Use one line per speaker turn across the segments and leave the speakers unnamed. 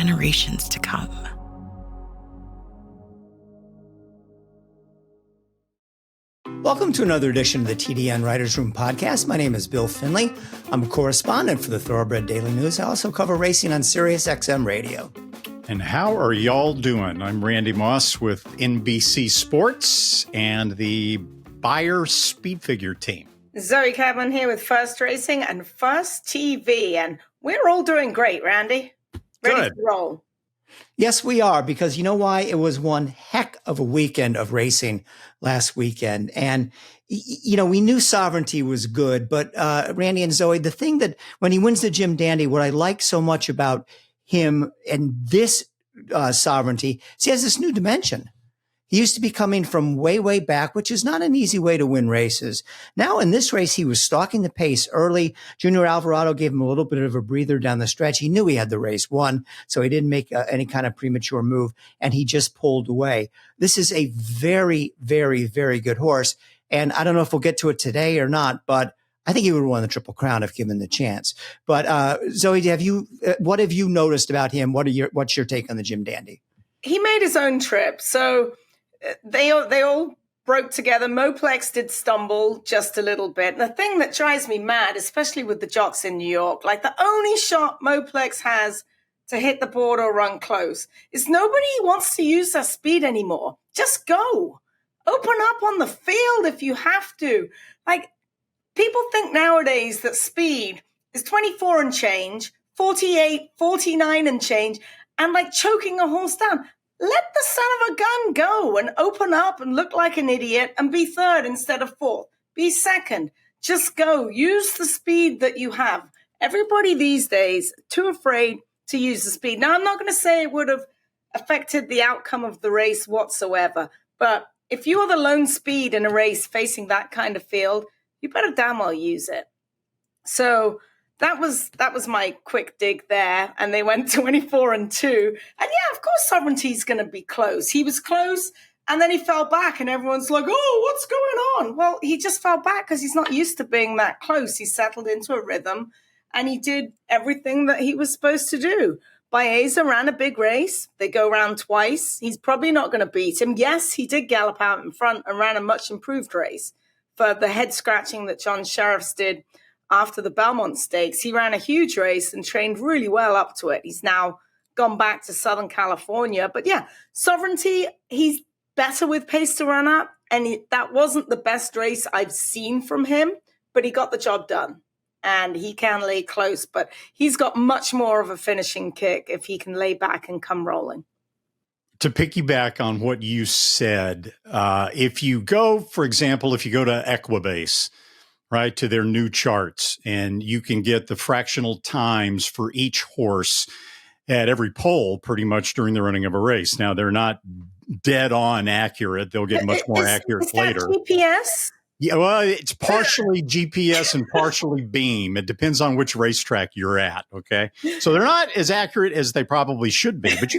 generations to come.
Welcome to another edition of the TDN Writers Room podcast. My name is Bill Finley. I'm a correspondent for the Thoroughbred Daily News. I also cover racing on Sirius XM Radio.
And how are y'all doing? I'm Randy Moss with NBC Sports and the Bayer Speed Figure team.
Zoe Cadman here with First Racing and First TV. And we're all doing great, Randy. Ready to roll.
Yes, we are, because you know why? It was one heck of a weekend of racing last weekend. And, you know, we knew Sovereignty was good, but Randy and Zoe, the thing that when he wins the Jim Dandy, what I like so much about him and this Sovereignty is he has this new dimension. He used to be coming from way, way back, which is not an easy way to win races. Now in this race, he was stalking the pace early. Junior Alvarado gave him a little bit of a breather down the stretch. He knew he had the race won, so he didn't make any kind of premature move, and he just pulled away. This is a very, very, very good horse, and I don't know if we'll get to it today or not, but I think he would have won the Triple Crown if given the chance. But Zoe, what have you noticed about him? What's your take on the Jim Dandy?
He made his own trip, so they all broke together. Moplex did stumble just a little bit. The thing that drives me mad, especially with the jocks in New York, like the only shot Moplex has to hit the board or run close is nobody wants to use their speed anymore. Just go. Open up on the field if you have to. Like, people think nowadays that speed is 24 and change, 48, 49 and change, and like choking a horse down. Let the son of a gun go and open up and look like an idiot and be third instead of fourth. Be second. Just go. Use the speed that you have. Everybody these days too afraid to use the speed. Now, I'm not going to say it would have affected the outcome of the race whatsoever, but if you are the lone speed in a race facing that kind of field, you better damn well use it. So that was my quick dig there. And they went 24-2. And yeah, of course, Sovereignty's going to be close. He was close and then he fell back and everyone's like, oh, what's going on? Well, he just fell back because he's not used to being that close. He settled into a rhythm and he did everything that he was supposed to do. Baeza ran a big race. They go round twice. He's probably not going to beat him. Yes, he did gallop out in front and ran a much improved race for the head scratching that John Sheriffs did after the Belmont Stakes. He ran a huge race and trained really well up to it. He's now gone back to Southern California. But yeah, Sovereignty, he's better with pace to run up. And that wasn't the best race I've seen from him, but he got the job done. And he can lay close, but he's got much more of a finishing kick if he can lay back and come rolling.
To piggyback on what you said, if you go, for example, if you go to Equibase, right, to their new charts, and you can get the fractional times for each horse at every poll pretty much during the running of a race. Now, they're not dead on accurate. They'll get much more accurate later.
GPS?
Yeah, well, it's partially GPS and partially beam. It depends on which racetrack you're at. Okay, so they're not as accurate as they probably should be. But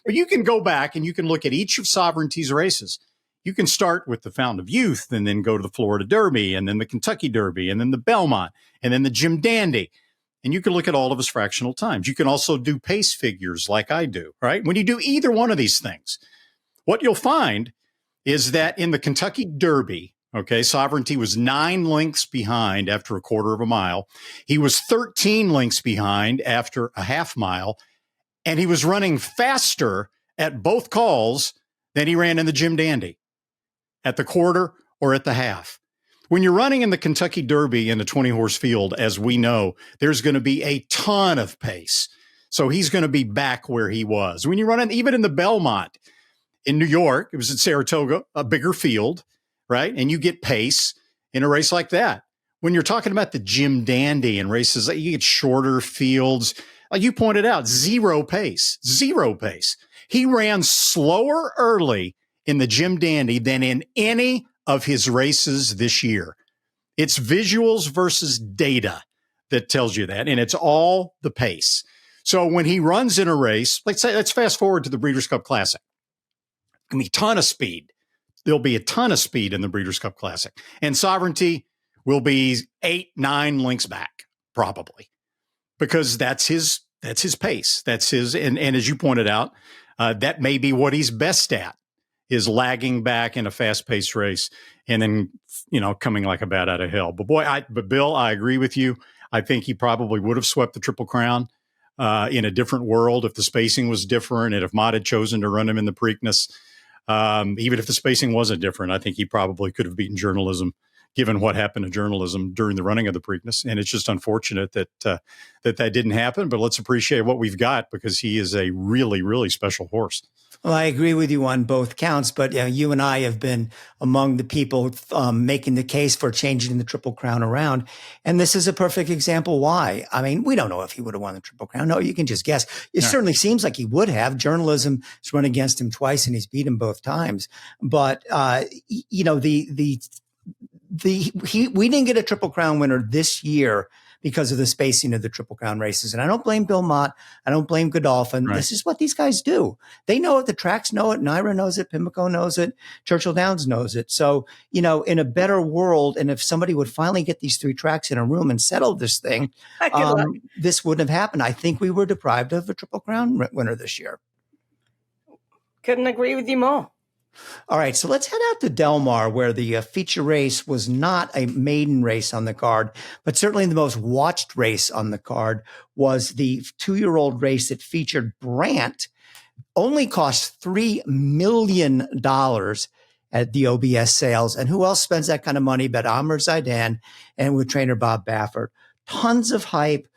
you can go back and you can look at each of Sovereignty's races. You can start with the Fountain of Youth and then go to the Florida Derby and then the Kentucky Derby and then the Belmont and then the Jim Dandy. And you can look at all of his fractional times. You can also do pace figures like I do, right? When you do either one of these things, what you'll find is that in the Kentucky Derby, okay, Sovereignty was 9 lengths behind after a quarter of a mile. He was 13 lengths behind after a half mile. And he was running faster at both calls than he ran in the Jim Dandy, at the quarter or at the half. When you're running in the Kentucky Derby in a 20-horse field, as we know, there's going to be a ton of pace. So he's going to be back where he was. When you're running, even in the Belmont in New York, it was at Saratoga, a bigger field, right? And you get pace in a race like that. When you're talking about the Jim Dandy and races, you get shorter fields. Like you pointed out, zero pace. He ran slower early in the Jim Dandy than in any of his races this year. It's visuals versus data that tells you that, and it's all the pace. So when he runs in a race, let's fast forward to the Breeders' Cup Classic. There'll be a ton of speed. There'll be a ton of speed in the Breeders' Cup Classic. And Sovereignty will be 8-9 lengths back, probably, because that's his That's his pace. That's his, and as you pointed out, that may be what he's best at, is lagging back in a fast-paced race and then, coming like a bat out of hell. But but Bill, I agree with you. I think he probably would have swept the Triple Crown in a different world if the spacing was different and if Mott had chosen to run him in the Preakness. Even if the spacing wasn't different, I think he probably could have beaten Journalism, given what happened to Journalism during the running of the Preakness. And it's just unfortunate that that didn't happen. But let's appreciate what we've got, because he is a really, really special horse.
Well, I agree with you on both counts, but you and I have been among the people making the case for changing the Triple Crown around. And this is a perfect example why. I mean, we don't know if he would have won the Triple Crown. No, you can just guess. It certainly seems like he would have. Journalism has run against him twice and he's beat him both times. But, we didn't get a Triple Crown winner this year because of the spacing of the Triple Crown races. And I don't blame Bill Mott. I don't blame Godolphin. Right. This is what these guys do. They know it. The tracks know it. Naira knows it. Pimlico knows it. Churchill Downs knows it. So, in a better world, and if somebody would finally get these three tracks in a room and settle this thing, this wouldn't have happened. I think we were deprived of a Triple Crown winner this year.
Couldn't agree with you more.
All right, so let's head out to Del Mar, where the feature race was not a maiden race on the card, but certainly the most watched race on the card was the 2-year-old race that featured Brant. Only cost $3 million at the OBS sales. And who else spends that kind of money but Amr Zaidan and with trainer Bob Baffert? Tons of hype.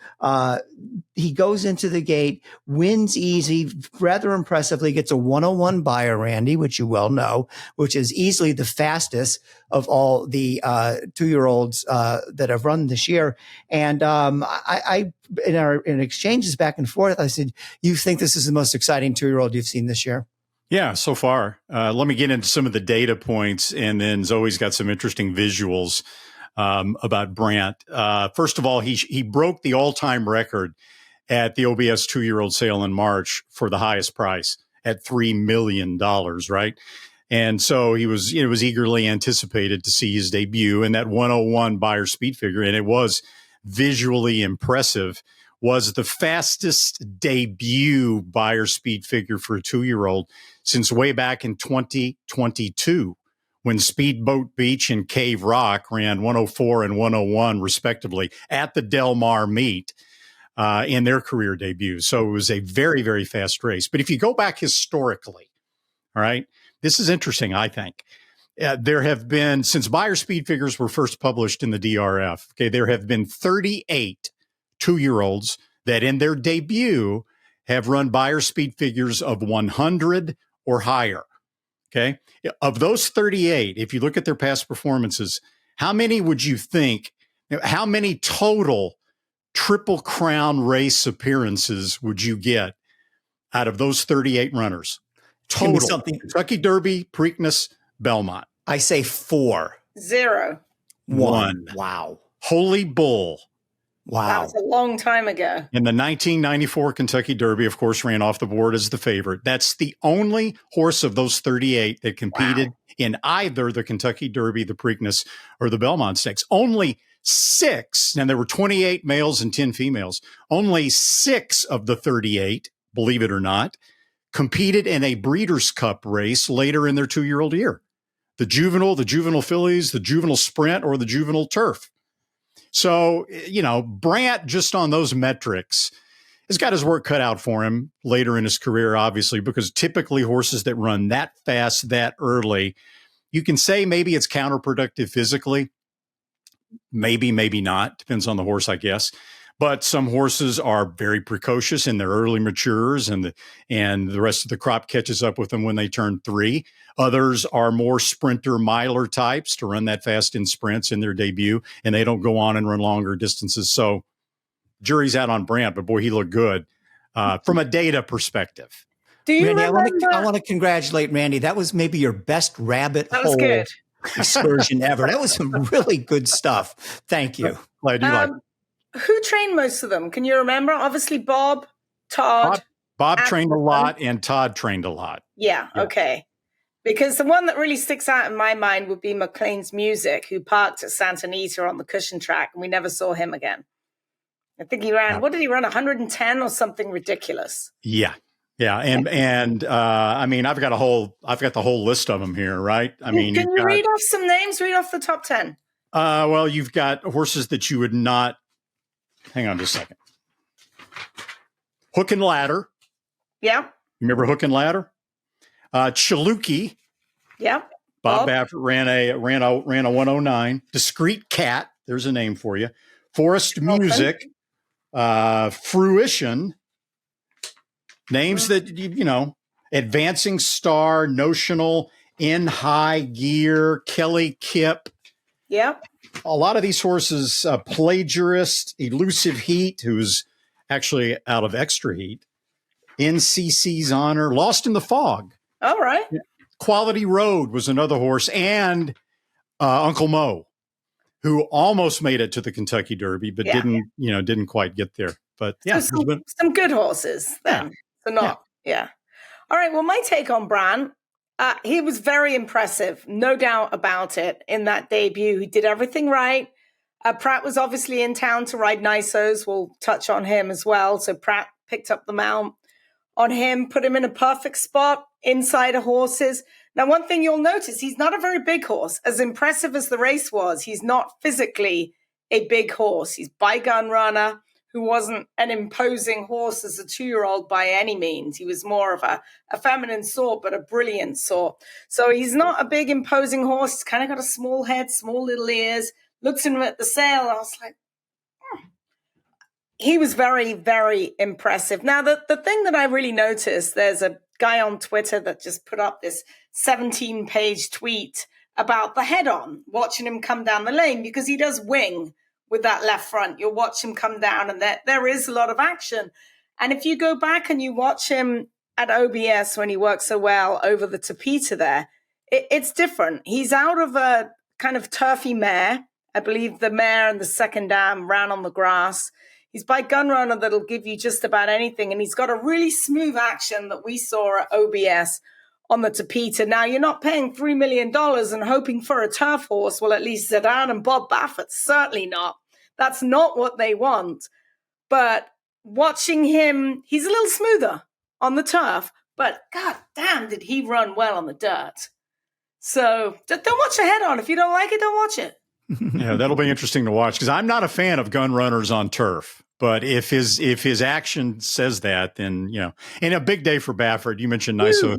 He goes into the gate, wins easy, rather impressively, gets a 101 buyer, Randy, which you well know, which is easily the fastest of all the 2-year-olds that have run this year. And I in exchanges back and forth, I said, you think this is the most exciting 2-year-old you've seen this year?
Yeah, so far. Let me get into some of the data points, and then Zoe's got some interesting visuals about Brant. First of all, he broke the all-time record at the OBS 2-year-old sale in March for the highest price at $3 million, right? And so it was eagerly anticipated to see his debut, and that 101 buyer speed figure, and it was visually impressive, was the fastest debut buyer speed figure for a 2-year-old since way back in 2022. When Speedboat Beach and Cave Rock ran 104 and 101, respectively, at the Del Mar meet in their career debuts. So it was a very, very fast race. But if you go back historically, all right, this is interesting, I think. There have been, since buyer speed figures were first published in the DRF, okay, there have been 38 2-year-olds that in their debut have run buyer speed figures of 100 or higher. Okay. Of those 38, if you look at their past performances, how many would you think, how many total Triple Crown race appearances would you get out of those 38 runners? Total. Something. Kentucky Derby, Preakness, Belmont.
I say 4.
0.
1.
Wow.
Holy Bull.
Wow.
That was a long time ago.
And the 1994 Kentucky Derby, of course, ran off the board as the favorite. That's the only horse of those 38 that competed in either the Kentucky Derby, the Preakness, or the Belmont Stakes. Only 6, and there were 28 males and 10 females. Only 6 of the 38, believe it or not, competed in a Breeders' Cup race later in their 2-year-old year. The juvenile fillies, the juvenile sprint, or the juvenile turf. So, Brant, just on those metrics, has got his work cut out for him later in his career, obviously, because typically horses that run that fast, that early, you can say maybe it's counterproductive physically. Maybe, maybe not. Depends on the horse, I guess. But some horses are very precocious in their early matures, and the rest of the crop catches up with them when they turn 3. Others are more sprinter, miler types to run that fast in sprints in their debut, and they don't go on and run longer distances. So jury's out on Brant, but boy, he looked good from a data perspective.
Do you
Randy,
remember?
I want to congratulate Randy. That was maybe your best rabbit hole
good.
excursion ever. That was some really good stuff. Thank you.
Glad you like it.
Who trained most of them? Can you remember? Obviously, Bob, Todd.
Bob trained a lot, and Todd trained a lot.
Yeah, okay. Because the one that really sticks out in my mind would be McLean's Music, who parked at Santa Anita on the cushion track, and we never saw him again. I think he ran, what did he run, 110 or something ridiculous?
Yeah. Yeah. And I mean, I've got the whole list of them here, right? I mean,
can you read off some names? Read off the top 10.
Well, you've got horses that you would not, hang on just a second. Hook and Ladder.
Yeah.
Remember Hook and Ladder? Chaluki.
Yeah.
Bob Baffert ran a 109. Discreet Cat. There's a name for you. Forest Music. Fruition. Names that, you know, Advancing Star, Notional, In High Gear, Kelly Kip.
Yep.
A lot of these horses, Plagiarist, Elusive Heat, who's actually out of Extra Heat, NCC's Honor, Lost in the Fog.
All right.
Quality Road was another horse, and Uncle Mo, who almost made it to the Kentucky Derby, but didn't quite get there. But yeah,
so some good horses then. Yeah. So not, yeah. All right. Well, my take on Bran, he was very impressive, no doubt about it, in that debut. He did everything right. Pratt was obviously in town to ride Nisos. We'll touch on him as well. So Pratt picked up the mount on him, put him in a perfect spot inside of horses. Now, one thing you'll notice, he's not a very big horse. As impressive as the race was, he's not physically a big horse. He's by Gun Runner, who wasn't an imposing horse as a 2-year-old by any means. He was more of a feminine sort, but a brilliant sort. So he's not a big imposing horse. He's kind of got a small head, small little ears. Looked at him at the sale, and I was like, He was very, very impressive. Now, the thing that I really noticed, there's a guy on Twitter that just put up this 17-page tweet about the head-on, watching him come down the lane, because he does wing with that left front. You'll watch him come down, and there is a lot of action. And if you go back and you watch him at OBS when he works so well over the Topita there, it's different. He's out of a kind of turfy mare. I believe the mare and the second dam ran on the grass. He's by Gun Runner that'll give you just about anything. And he's got a really smooth action that we saw at OBS on the Topita. Now, you're not paying $3 million and hoping for a turf horse. Well, at least Zidane and Bob Baffert, certainly not. That's not what they want. But watching him, he's a little smoother on the turf. But god damn, did he run well on the dirt. So don't watch the head on. If you don't like it, don't watch it.
Yeah, that'll be interesting to watch, because I'm not a fan of gun runners on turf. But if his action says that, then, you know, and a big day for Baffert. You mentioned Niso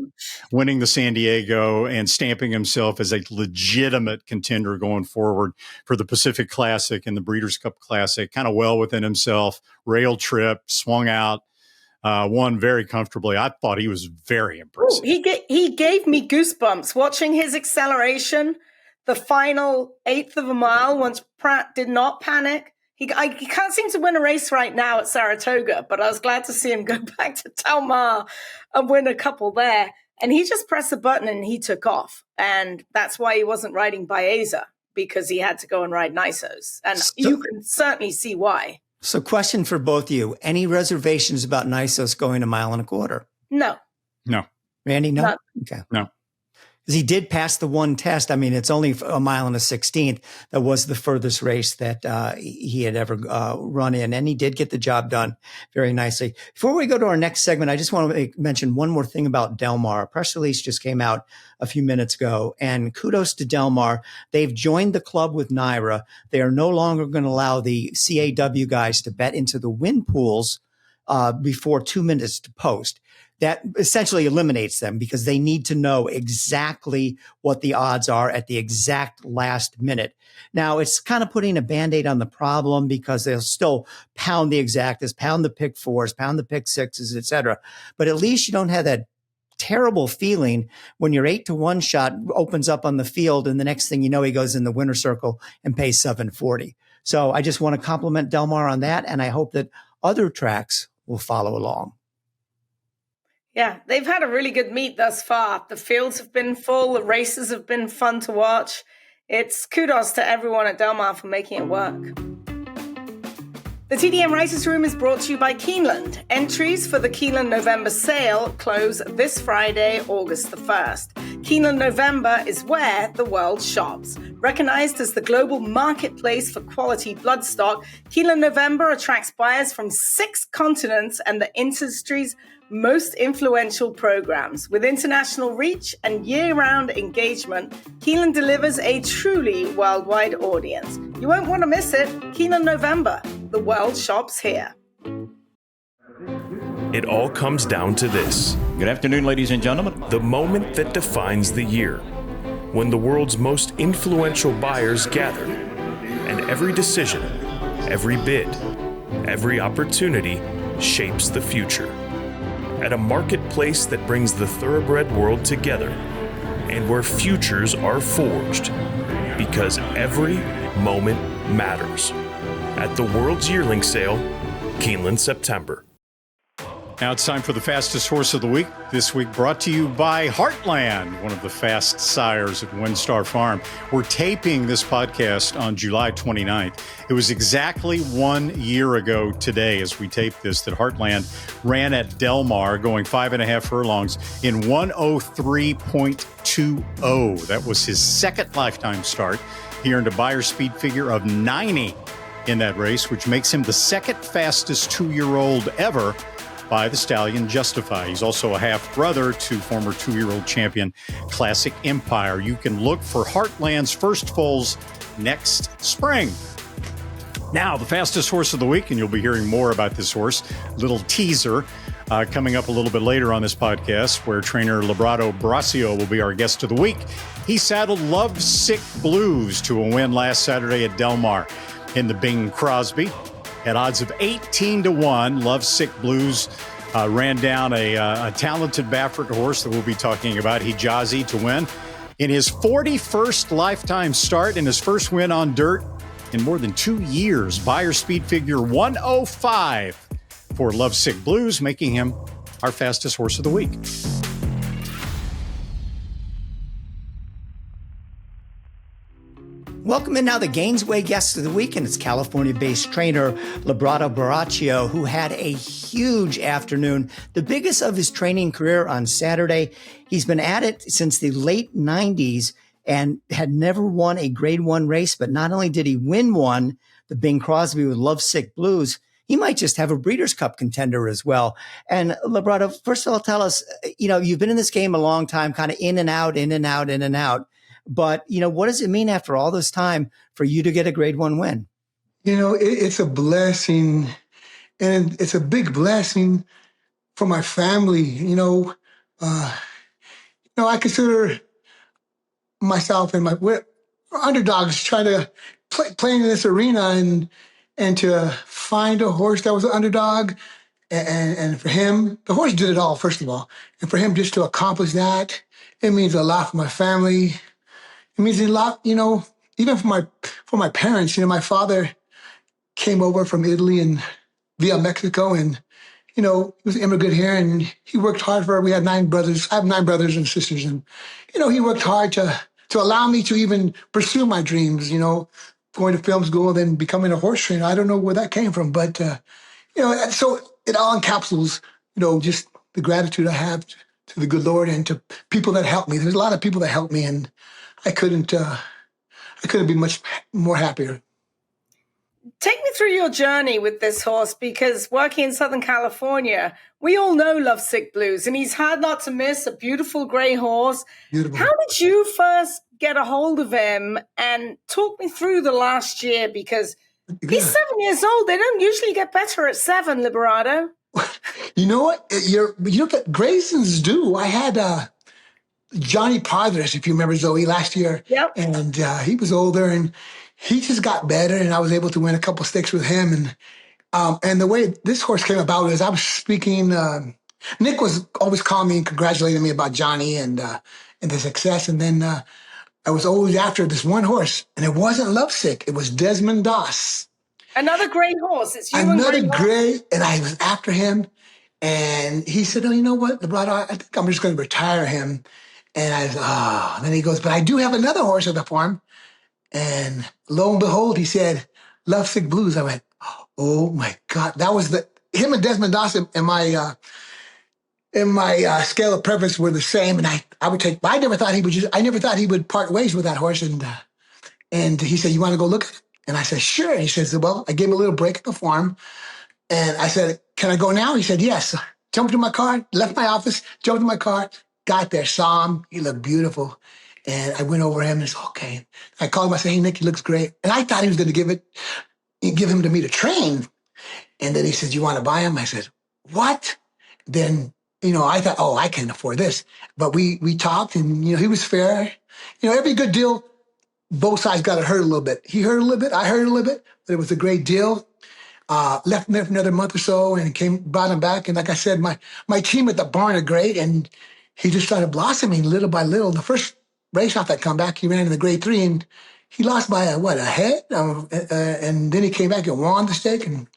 winning the San Diego and stamping himself as a legitimate contender going forward for the Pacific Classic and the Breeders' Cup Classic. Kind of well within himself. Rail trip, swung out, won very comfortably. I thought he was very impressive.
Ooh, he gave me goosebumps watching his acceleration. The final eighth of a mile, once Pratt did not panic. He can't seem to win a race right now at Saratoga, but I was glad to see him go back to Del Mar and win a couple there. And he just pressed a button and he took off. And that's why he wasn't riding Baeza, because he had to go and ride Nisos. And you can certainly see why.
So question for both of you. Any reservations about Nisos going 1.25 miles?
No.
No.
Randy, no?
Not,
okay.
No.
Because he did pass the one test. I mean, it's only 1 1/16. That was the furthest race that he had ever run in. And he did get the job done very nicely. Before we go to our next segment, I just want to mention one more thing about Del Mar. A press release just came out a few minutes ago. And kudos to Del Mar. They've joined the club with NYRA. They are no longer going to allow the CAW guys to bet into the win pools before 2 minutes to post. That essentially eliminates them, because they need to know exactly what the odds are at the exact last minute. Now, it's kind of putting a Band-Aid on the problem, because they'll still pound the exactas, pound the pick fours, pound the pick sixes, et cetera. But at least you don't have that terrible feeling when your 8-to-1 shot opens up on the field, and the next thing you know, he goes in the winner circle and pays $740. So I just want to compliment Del Mar on that, and I hope that other tracks will follow along.
Yeah, they've had a really good meet thus far. The fields have been full. The races have been fun to watch. It's kudos to everyone at Del Mar for making it work. The TDN Writers Room is brought to you by Keeneland. Entries for the Keeneland November sale close this Friday, August the 1st. Keeneland November is where the world shops. Recognized as the global marketplace for quality bloodstock, Keeneland November attracts buyers from 6 continents and the industry's most influential programs. With international reach and year-round engagement, Keeneland delivers a truly worldwide audience. You won't want to miss it. Keeneland November. The world shops here.
It all comes down to this.
Good afternoon, ladies and gentlemen.
The moment that defines the year, when the world's most influential buyers gather, and every decision, every bid, every opportunity shapes the future. At a marketplace that brings the thoroughbred world together, and where futures are forged, because every moment matters. At the World's Yearling Sale, Keeneland, September.
Now it's time for the fastest horse of the week. This week brought to you by Heartland, one of the fast sires at WinStar Farm. We're taping this podcast on July 29th. It was exactly 1 year ago today as we taped this that Heartland ran at Del Mar, going 5.5 furlongs in 103.20. That was his second lifetime start. He earned a buyer speed figure of 90 in that race, which makes him the second fastest 2-year-old ever by the stallion Justify. He's also a half-brother to former 2-year-old champion Classic Empire. You can look for Heartland's first foals next spring. Now, the fastest horse of the week, and you'll be hearing more about this horse. Little teaser coming up a little bit later on this podcast, where trainer Librado Barocio will be our guest of the week. He saddled Lovesick Blues to a win last Saturday at Del Mar in the Bing Crosby. At odds of 18-1, Lovesick Blues ran down a talented Baffert horse that we'll be talking about, Hijazi, to win. In his 41st lifetime start and his first win on dirt in more than 2 years, buyer speed figure 105 for Lovesick Blues, making him our fastest horse of the week.
Welcome in now the Gainesway guest of the week, and it's California-based trainer Librado Barocio, who had a huge afternoon, the biggest of his training career on Saturday. He's been at it since the late 90s and had never won a Grade 1 race, but not only did he win one, the Bing Crosby with Lovesick Blues, he might just have a Breeders' Cup contender as well. And Librado, first of all, tell us, you've been in this game a long time, kind of in and out, in and out, in and out. But, what does it mean after all this time for you to get a Grade 1 win?
It's a blessing, and it's a big blessing for my family. I consider myself and we're underdogs trying to play in this arena and to find a horse that was an underdog. And for him, the horse did it all, first of all. And for him just to accomplish that, it means a lot for my family. It means a lot, even for my parents. My father came over from Italy and via Mexico, and he was an immigrant here, and he worked hard we had 9 brothers. I have 9 brothers and sisters, and he worked hard to allow me to even pursue my dreams. Going to film school and then becoming a horse trainer. I don't know where that came from, but so it all encapsulates just the gratitude I have to the good Lord and to people that helped me. There's a lot of people that helped me, and I couldn't be much more happier.
Take me through your journey with this horse, because working in Southern California, we all know Lovesick Blues, and he's hard not to miss, a beautiful gray horse.
Beautiful.
How did you first get a hold of him? And talk me through the last year, because he's 7 years old. They don't usually get better at 7, Librado.
You know what? Graysons do. I had Johnny Padres, if you remember, Zoe, last year.
Yep.
And he was older, and he just got better, and I was able to win a couple stakes with him. And the way this horse came about is I was speaking. Nick was always calling me and congratulating me about Johnny and the success. And then I was always after this one horse, and it wasn't Lovesick. It was Desmond Doss.
Another gray horse. It's you
Another
and
gray, and I was after him. And he said, "Oh, you know what, Librado? I think I'm just going to retire him." And I was, and then he goes, "But I do have another horse at the farm." And lo and behold, he said, "Lovesick Blues." I went, "Oh my God." That was him and Desmond Doss in my scale of preference were the same. And I would take, but I never thought he would part ways with that horse. And And he said, you want to go look at it? And I said, sure. He says, well, I gave him a little break at the farm. And I said, can I go now? He said, yes. Jumped in my car, left my office, jumped in my car, got there, saw him. He looked beautiful. And I went over him and said, okay. I called him. I said, hey, Nick, he looks great. And I thought he was going to give him to me to train. And then he said, you want to buy him? I said, what? Then, I thought, oh, I can't afford this. But we talked and, he was fair. Every good deal, both sides got to hurt a little bit. He hurt a little bit. I hurt a little bit. But it was a great deal. Left him there for another month or so and brought him back. And like I said, my team at the barn are great. And he just started blossoming little by little. The first race off that comeback, he ran in the grade 3 and he lost by a head. And then he came back and won the stake. And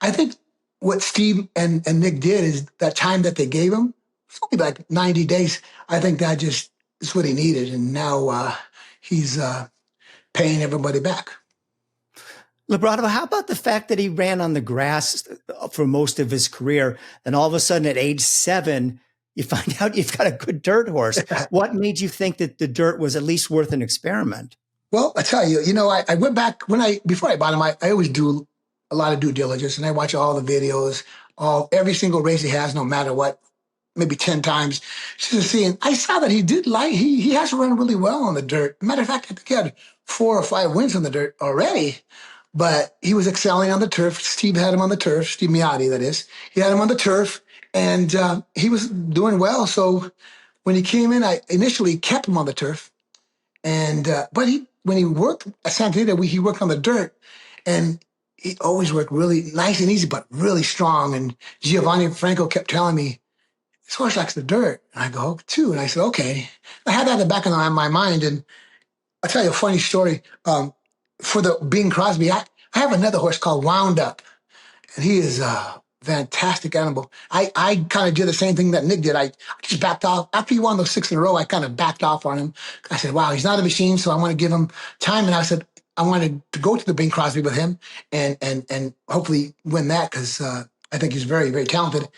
I think what Steve and Nick did is that time that they gave him, it's only like 90 days. I think that just is what he needed. And now he's paying everybody back.
Librado, how about the fact that he ran on the grass for most of his career, and all of a sudden at age 7, you find out you've got a good dirt horse? What made you think that the dirt was at least worth an experiment?
Well, I tell you, I went back before I bought him, I always do a lot of due diligence, and I watch all the videos, every single race he has, no matter what, maybe 10 times, just to see. And I saw that he has run really well on the dirt. Matter of fact, I think he had 4 or 5 wins on the dirt already. But he was excelling on the turf. Steve had him on the turf, Steve Miotti, that is. He had him on the turf, and he was doing well. So when he came in, I initially kept him on the turf. And but when he worked at Santa Anita, he worked on the dirt, and he always worked really nice and easy, but really strong. And Giovanni Franco kept telling me, this horse likes the dirt. And I go, too. And I said, okay. I had that in the back of my mind. And I'll tell you a funny story. For the Bing Crosby, I have another horse called Wound Up, and he is a fantastic animal. I kind of did the same thing that Nick did. I just backed off. After he won those 6 in a row, I kind of backed off on him. I said, wow, he's not a machine, so I want to give him time. And I said, I wanted to go to the Bing Crosby with him and hopefully win that because I think he's very, very talented.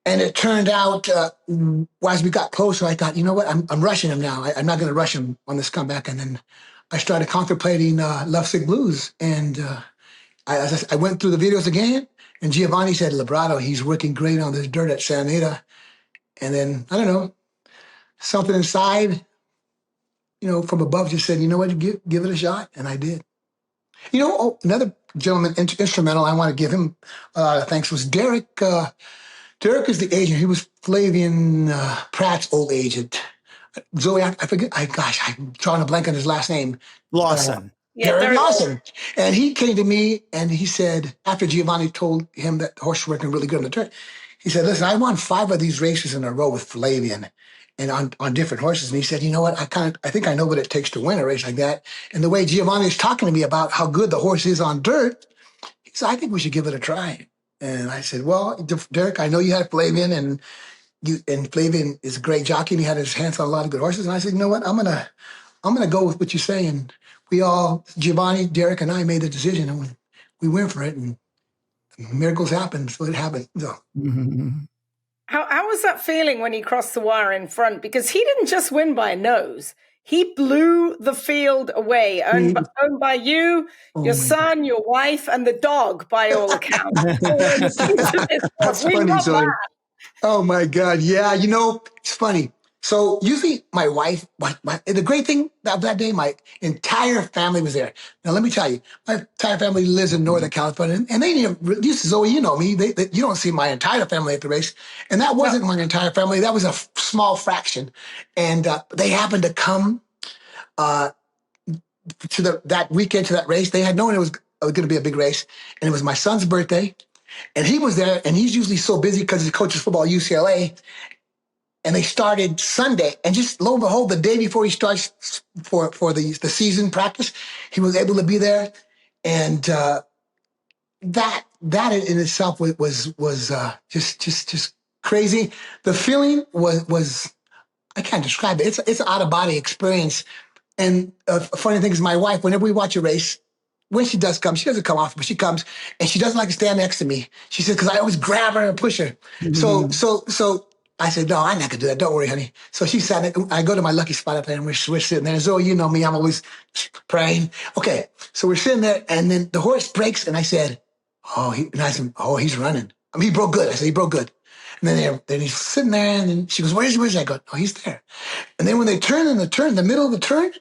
And it turned out, as we got closer, I thought, you know what, I'm rushing him now. I'm not going to rush him on this comeback. And then I started contemplating Lovesick Blues. And I went through the videos again, and Giovanni said, Librado, he's working great on this dirt at Santa Anita. And then, I don't know, something inside, from above just said, you know what, give it a shot. And I did. Another gentleman instrumental I want to give him thanks was Derek. Derek is the agent. He was Flavian Pratt's old agent. Zoe, I forget. I'm drawing a blank on his last name.
Lawson.
Derek Lawson. And he came to me and he said, after Giovanni told him that the horse was working really good on the dirt, he said, listen, I won 5 of these races in a row with Flavian and on different horses. And he said, you know what? I think I know what it takes to win a race like that. And the way Giovanni is talking to me about how good the horse is on dirt, he said, I think we should give it a try. And I said, well, Derek, I know you had Flavian and Flavian is a great jockey and he had his hands on a lot of good horses. And I said, you know what? I'm gonna go with what you say. And we all, Giovanni, Derek, and I made the decision and we went for it and miracles happened. So it happened. So.
Mm-hmm.
How was that feeling when he crossed the wire in front? Because he didn't just win by a nose. He blew the field away, owned by you, your son, your wife, and the dog, by all accounts.
That's funny, Zoe. Oh, my God. Yeah, it's funny. So usually my wife, the great thing about that day, my entire family was there. Now, let me tell you, my entire family lives in Northern California, and they used to, Zoe, you know me, you don't see my entire family at the race. And that wasn't my entire family. That was a small fraction. And they happened to come to that weekend, to that race. They had known it was going to be a big race. And it was my son's birthday. And he was there, and he's usually so busy because he coaches football at UCLA. And they started Sunday, and just lo and behold, the day before he starts for the season practice, he was able to be there, and that in itself was just crazy. The feeling was I can't describe it. It's an out of body experience. And a funny thing is, my wife, whenever we watch a race, when she does come, she doesn't come often, but she comes, and she doesn't like to stand next to me. She says, because I always grab her and push her. Mm-hmm. So I said, no, I'm not gonna do that. Don't worry, honey. So she sat. I go to my lucky spot up there, and we're sitting there. Zoe, you know me, I'm always praying. Okay, so we're sitting there, and then the horse breaks, and I said, he's running. I mean, he broke good. I said, he broke good. And then he's sitting there, and then she goes, where's he? I go, oh, he's there. And then when they turn in the middle of the turn,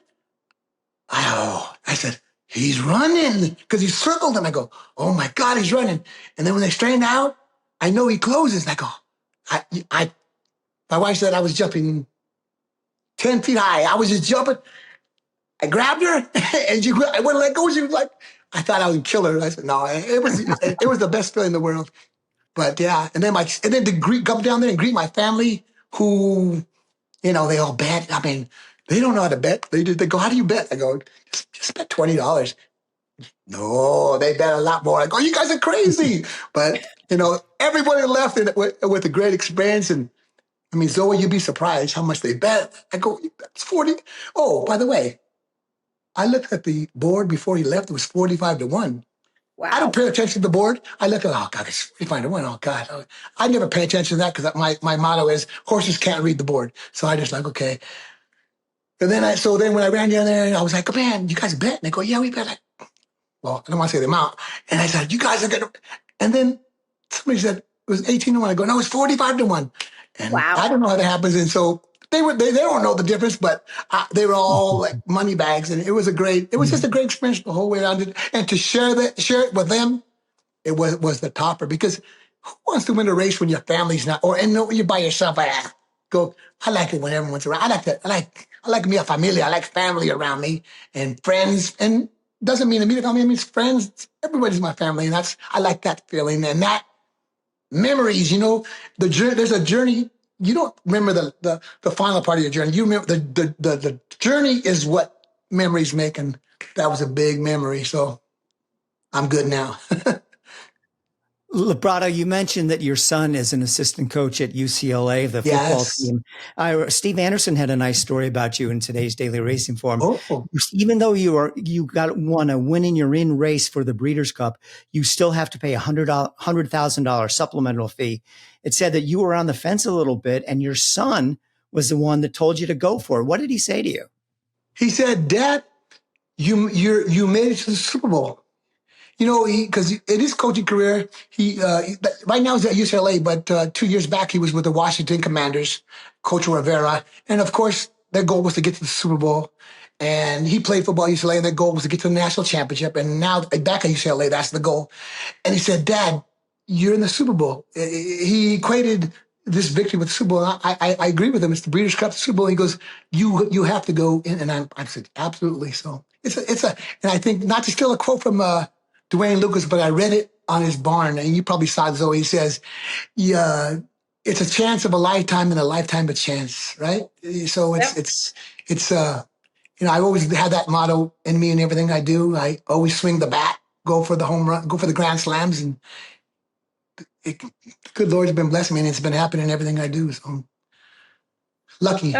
I said, he's running, because he circled him. I go, oh my God, he's running. And then when they straighten out, I know he closes. And I go, my wife said I was jumping 10 feet high. I was just jumping. I grabbed her, and I wouldn't let go. She was like, I thought I would kill her. I said, no, it was the best feeling in the world. But yeah, and then to come down there and greet my family, who, they all bet. I mean, they don't know how to bet. They go, how do you bet? I go, just bet $20. No, they bet a lot more. I go, you guys are crazy. But everybody left with a great experience. And I mean, Zoe, you'd be surprised how much they bet. I go, it's 40. Oh, by the way, I looked at the board before he left. It was 45-1.
Wow.
I don't pay attention to the board. I look at, oh God, it's 45-1. Oh God. I never pay attention to that, because my motto is horses can't read the board. So I just like, okay. And then when I ran down there, I was like, oh man, you guys bet? And they go, yeah, we bet. Well, I don't want to say the amount. And I said, you guys are going to, and then somebody said it was 18-1. I go, no, it's 45-1. And
wow.
I don't know how that happens. And so they don't know the difference, but they were all like money bags. And it was just a great experience the whole way around. And to share it with them, it was the topper, because who wants to win a race when your family's not, and you're by yourself? I like it when everyone's around. I like mi familia. I like family around me and friends, and doesn't mean immediate family. It means friends. Everybody's my family. And I like that feeling, and that memories, there's a journey. You don't remember the final part of your journey. You remember the journey is what memories make. And that was a big memory. So I'm good now.
Librado, you mentioned that your son is an assistant coach at UCLA, the football team. Steve Anderson had a nice story about you in today's Daily Racing Form.
Oh.
Even though you won a win in race for the Breeders' Cup, you still have to pay $100,000 supplemental fee. It said that you were on the fence a little bit, and your son was the one that told you to go for it. What did he say to you?
He said, Dad, you made it to the Super Bowl. Because in his coaching career, he right now he's at UCLA, but 2 years back he was with the Washington Commanders, Coach Rivera, and of course their goal was to get to the Super Bowl. And he played football at UCLA, and their goal was to get to the national championship. And now back at UCLA, that's the goal. And he said, Dad, you're in the Super Bowl. He equated this victory with the Super Bowl. And I agree with him. It's the Breeders' Cup, Super Bowl. He goes, you have to go in. And I said, absolutely. So and I think, not to steal a quote from Dwayne Lucas, but I read it on his barn, and you probably saw it, Zoe. He says, yeah, it's a chance of a lifetime and a lifetime of chance, right? So it's I always had that motto in me and everything I do. I always swing the bat, go for the home run, go for the grand slams, and good Lord's been blessing me, and it's been happening in everything I do. So I'm lucky.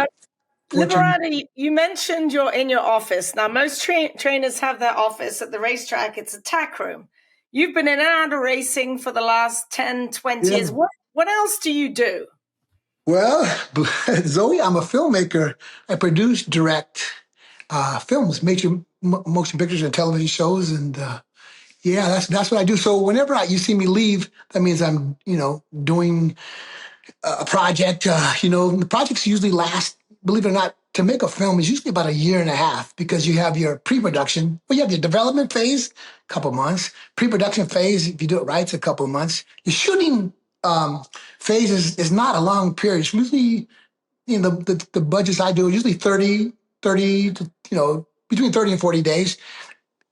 Librado, you mentioned you're in your office. Now, most trainers have their office at the racetrack. It's a tack room. You've been in and out of racing for the last 10, 20 years. What else do you do? Well,
Zoe, I'm a filmmaker. I produce, direct films, major motion pictures and television shows. And that's what I do. So whenever you see me leave, that means I'm, doing a project. The projects usually last, believe it or not, to make a film is usually about 1.5 years, because you have your pre-production. Well, you have your development phase, a couple months. Pre-production phase, if you do it right, it's a couple of months. Your shooting phase is not a long period. It's usually, the budgets I do are usually 30 to, between 30 and 40 days.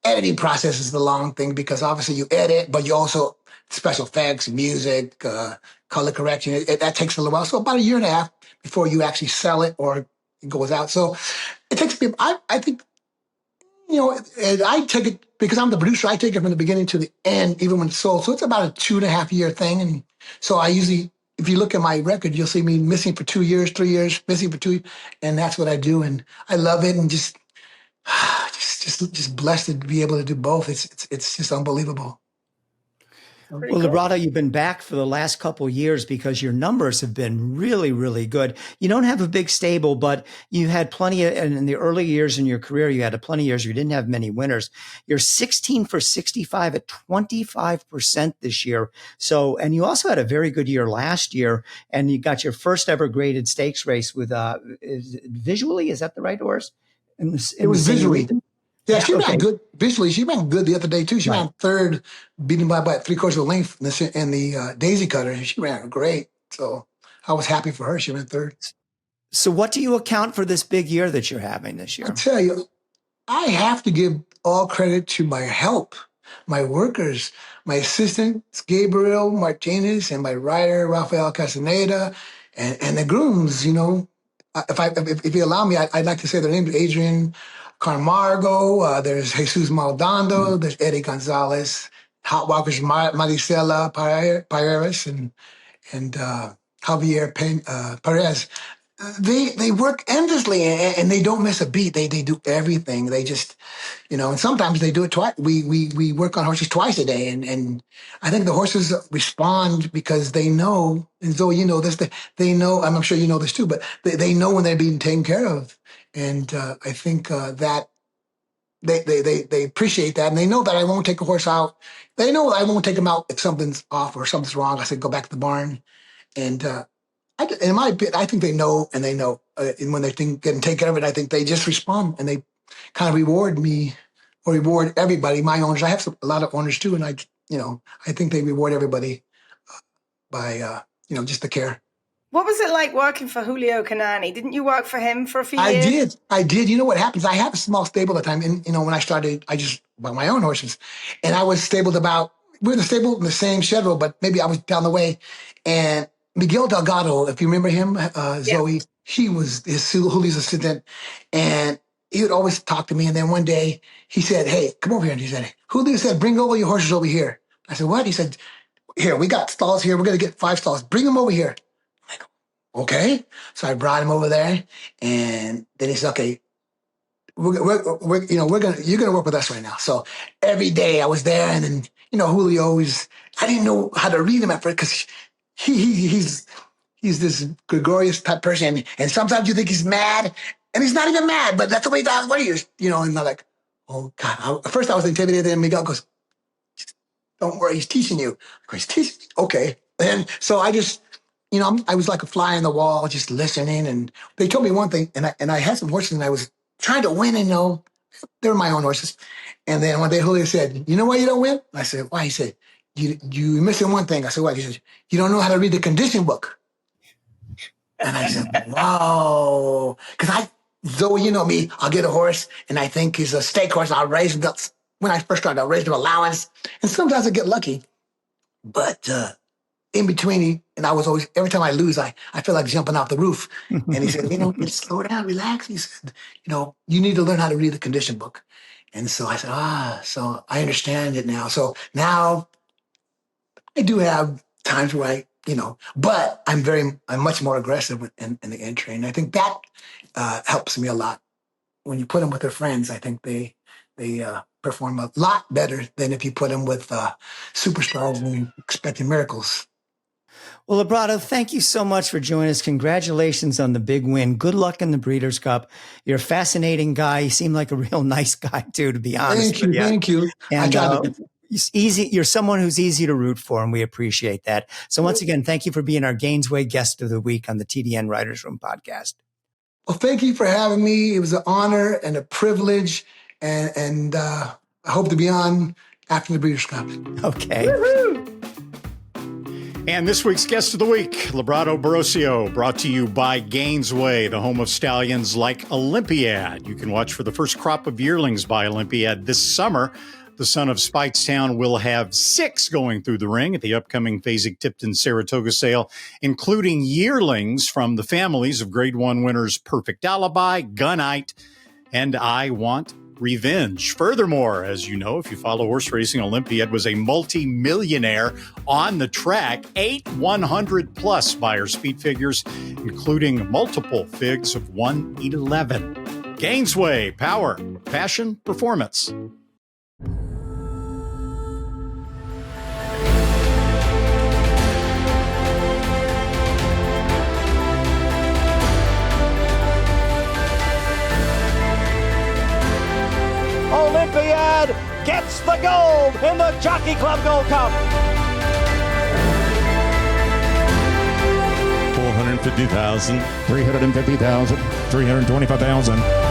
Editing process is the long thing, because obviously you edit, but you also special effects, music, color correction. That takes a little while. So about 1.5 years before you actually sell it or it goes out. So it takes me, I think, I take it, because I'm the producer, I take it from the beginning to the end, even when it's sold. So it's about a 2.5 year thing. And so I usually, if you look at my record, you'll see me missing for 2 years, 3 years, missing for 2. And that's what I do. And I love it. And just blessed to be able to do both. It's just unbelievable.
Pretty
Well,
cool.
Librado, you've been back for the last couple years because your numbers have been really, really good. You don't have a big stable, but you had plenty of, and in the early years in your career, you had plenty of years you didn't have many winners. You're 16 for 65 at 25% this year. So, and you also had a very good year last year, and you got your first ever graded stakes race with, visually, is that the right horse?
It was visually. Yeah, she
okay.
ran good visually. She ran good the other day too. She
Right.
ran third, beaten by about 3/4 of a length in the Daisy Cutter. She ran great. So I was happy for her. She ran third.
So what do you account for this big year that you're having this
I
year?
tell you, I have to give all credit to my help, my workers, my assistants, Gabriel Martinez, and my rider, Rafael Castaneda, and the grooms, you know. If you allow me, I'd like to say their names: Adrian Carmargo, there's Jesus Maldonado, there's Eddie Gonzalez, Hot Walkers Maricela Paredes, and Javier Perez. They work endlessly and they don't miss a beat. They do everything. They just, you know, and sometimes they do it twice. We work on horses twice a day, and I think the horses respond because they know. And Zoe, you know this. They know. I'm sure you know this too. But they know when they're being taken care of, and I think that they appreciate that, and they know that I won't take a horse out. They know I won't take them out if something's off or something's wrong. I said go back to the barn, and in my opinion, I think they know, and they know. And when they getting taken care of it, I think they just respond and they kind of reward me or reward everybody. My owners, I have a lot of owners too, and I think they reward everybody by just the care.
What was it like working for Julio Canani? Didn't you work for him for a few years?
I did. You know what happens? I have a small stable at the time, and when I started, I just bought my own horses, and I was stabled we were in the stable in the same schedule, but maybe I was down the way, and Miguel Delgado, if you remember him, Zoe, he was Julio's assistant, and he would always talk to me. And then one day he said, "Hey, come over here." And he said, Julio said, "Bring all your horses over here." I said, "What?" He said, "Here, we got stalls here. We're going to get 5 stalls. Bring them over here." I'm like, "Okay." So I brought him over there, and then he said, "Okay, you're gonna work with us right now." So every day I was there, and then Julio I didn't know how to read him at first because he's this gregarious type person, and sometimes you think he's mad, and he's not even mad, but that's the way he does. What are you? And I'm like, oh God. At first I was intimidated, and Miguel goes, "Don't worry, he's teaching you." I go, "He's teaching me? Okay." And so I just, I was like a fly on the wall, just listening. And they told me one thing, and I had some horses, and I was trying to win, and they were my own horses. And then one day Julio said, "You know why you don't win?" I said, "Why?" He said, "You're missing one thing." I said, "What?" He said, "You don't know how to read the condition book." And I said, "Whoa." Because Zoe, you know me, I'll get a horse, and I think he's a stake horse. I'll raise him. When I first started, I'll raise him allowance. And sometimes I get lucky. But in between, and I was always, every time I lose, I feel like jumping off the roof. And he said, "Just slow down, relax." He said, "You need to learn how to read the condition book." And so I said, so I understand it now. So now I do have times where but I'm much more aggressive in the entry. And I think that helps me a lot. When you put them with their friends, I think they perform a lot better than if you put them with superstars and expecting miracles.
Well, Librado, thank you so much for joining us. Congratulations on the big win. Good luck in the Breeders' Cup. You're a fascinating guy. You seem like a real nice guy, too, to be honest.
Thank you.
And you're someone who's easy to root for, and we appreciate that. So once again, thank you for being our Gainesway Guest of the Week on the TDN Writers Room podcast.
Well, thank you for having me. It was an honor and a privilege, and I hope to be on after the Breeders' Cup.
Okay.
Woo-hoo!
And this week's Guest of the Week, Librado Barocio, brought to you by Gainesway, the home of stallions like Olympiad. You can watch for the first crop of yearlings by Olympiad this summer. The son of Speightstown will have 6 going through the ring at the upcoming Fasig-Tipton-Saratoga sale, including yearlings from the families of Grade 1 winners Perfect Alibi, Gunite, and I Want Revenge. Furthermore, as you know, if you follow horse racing, Olympiad was a multi-millionaire on the track, 8 100-plus Beyer speed figures, including multiple figs of 111. Gainesway, power, passion, performance.
the gold in the Jockey Club Gold Cup.
450,000.
350,000. 325,000.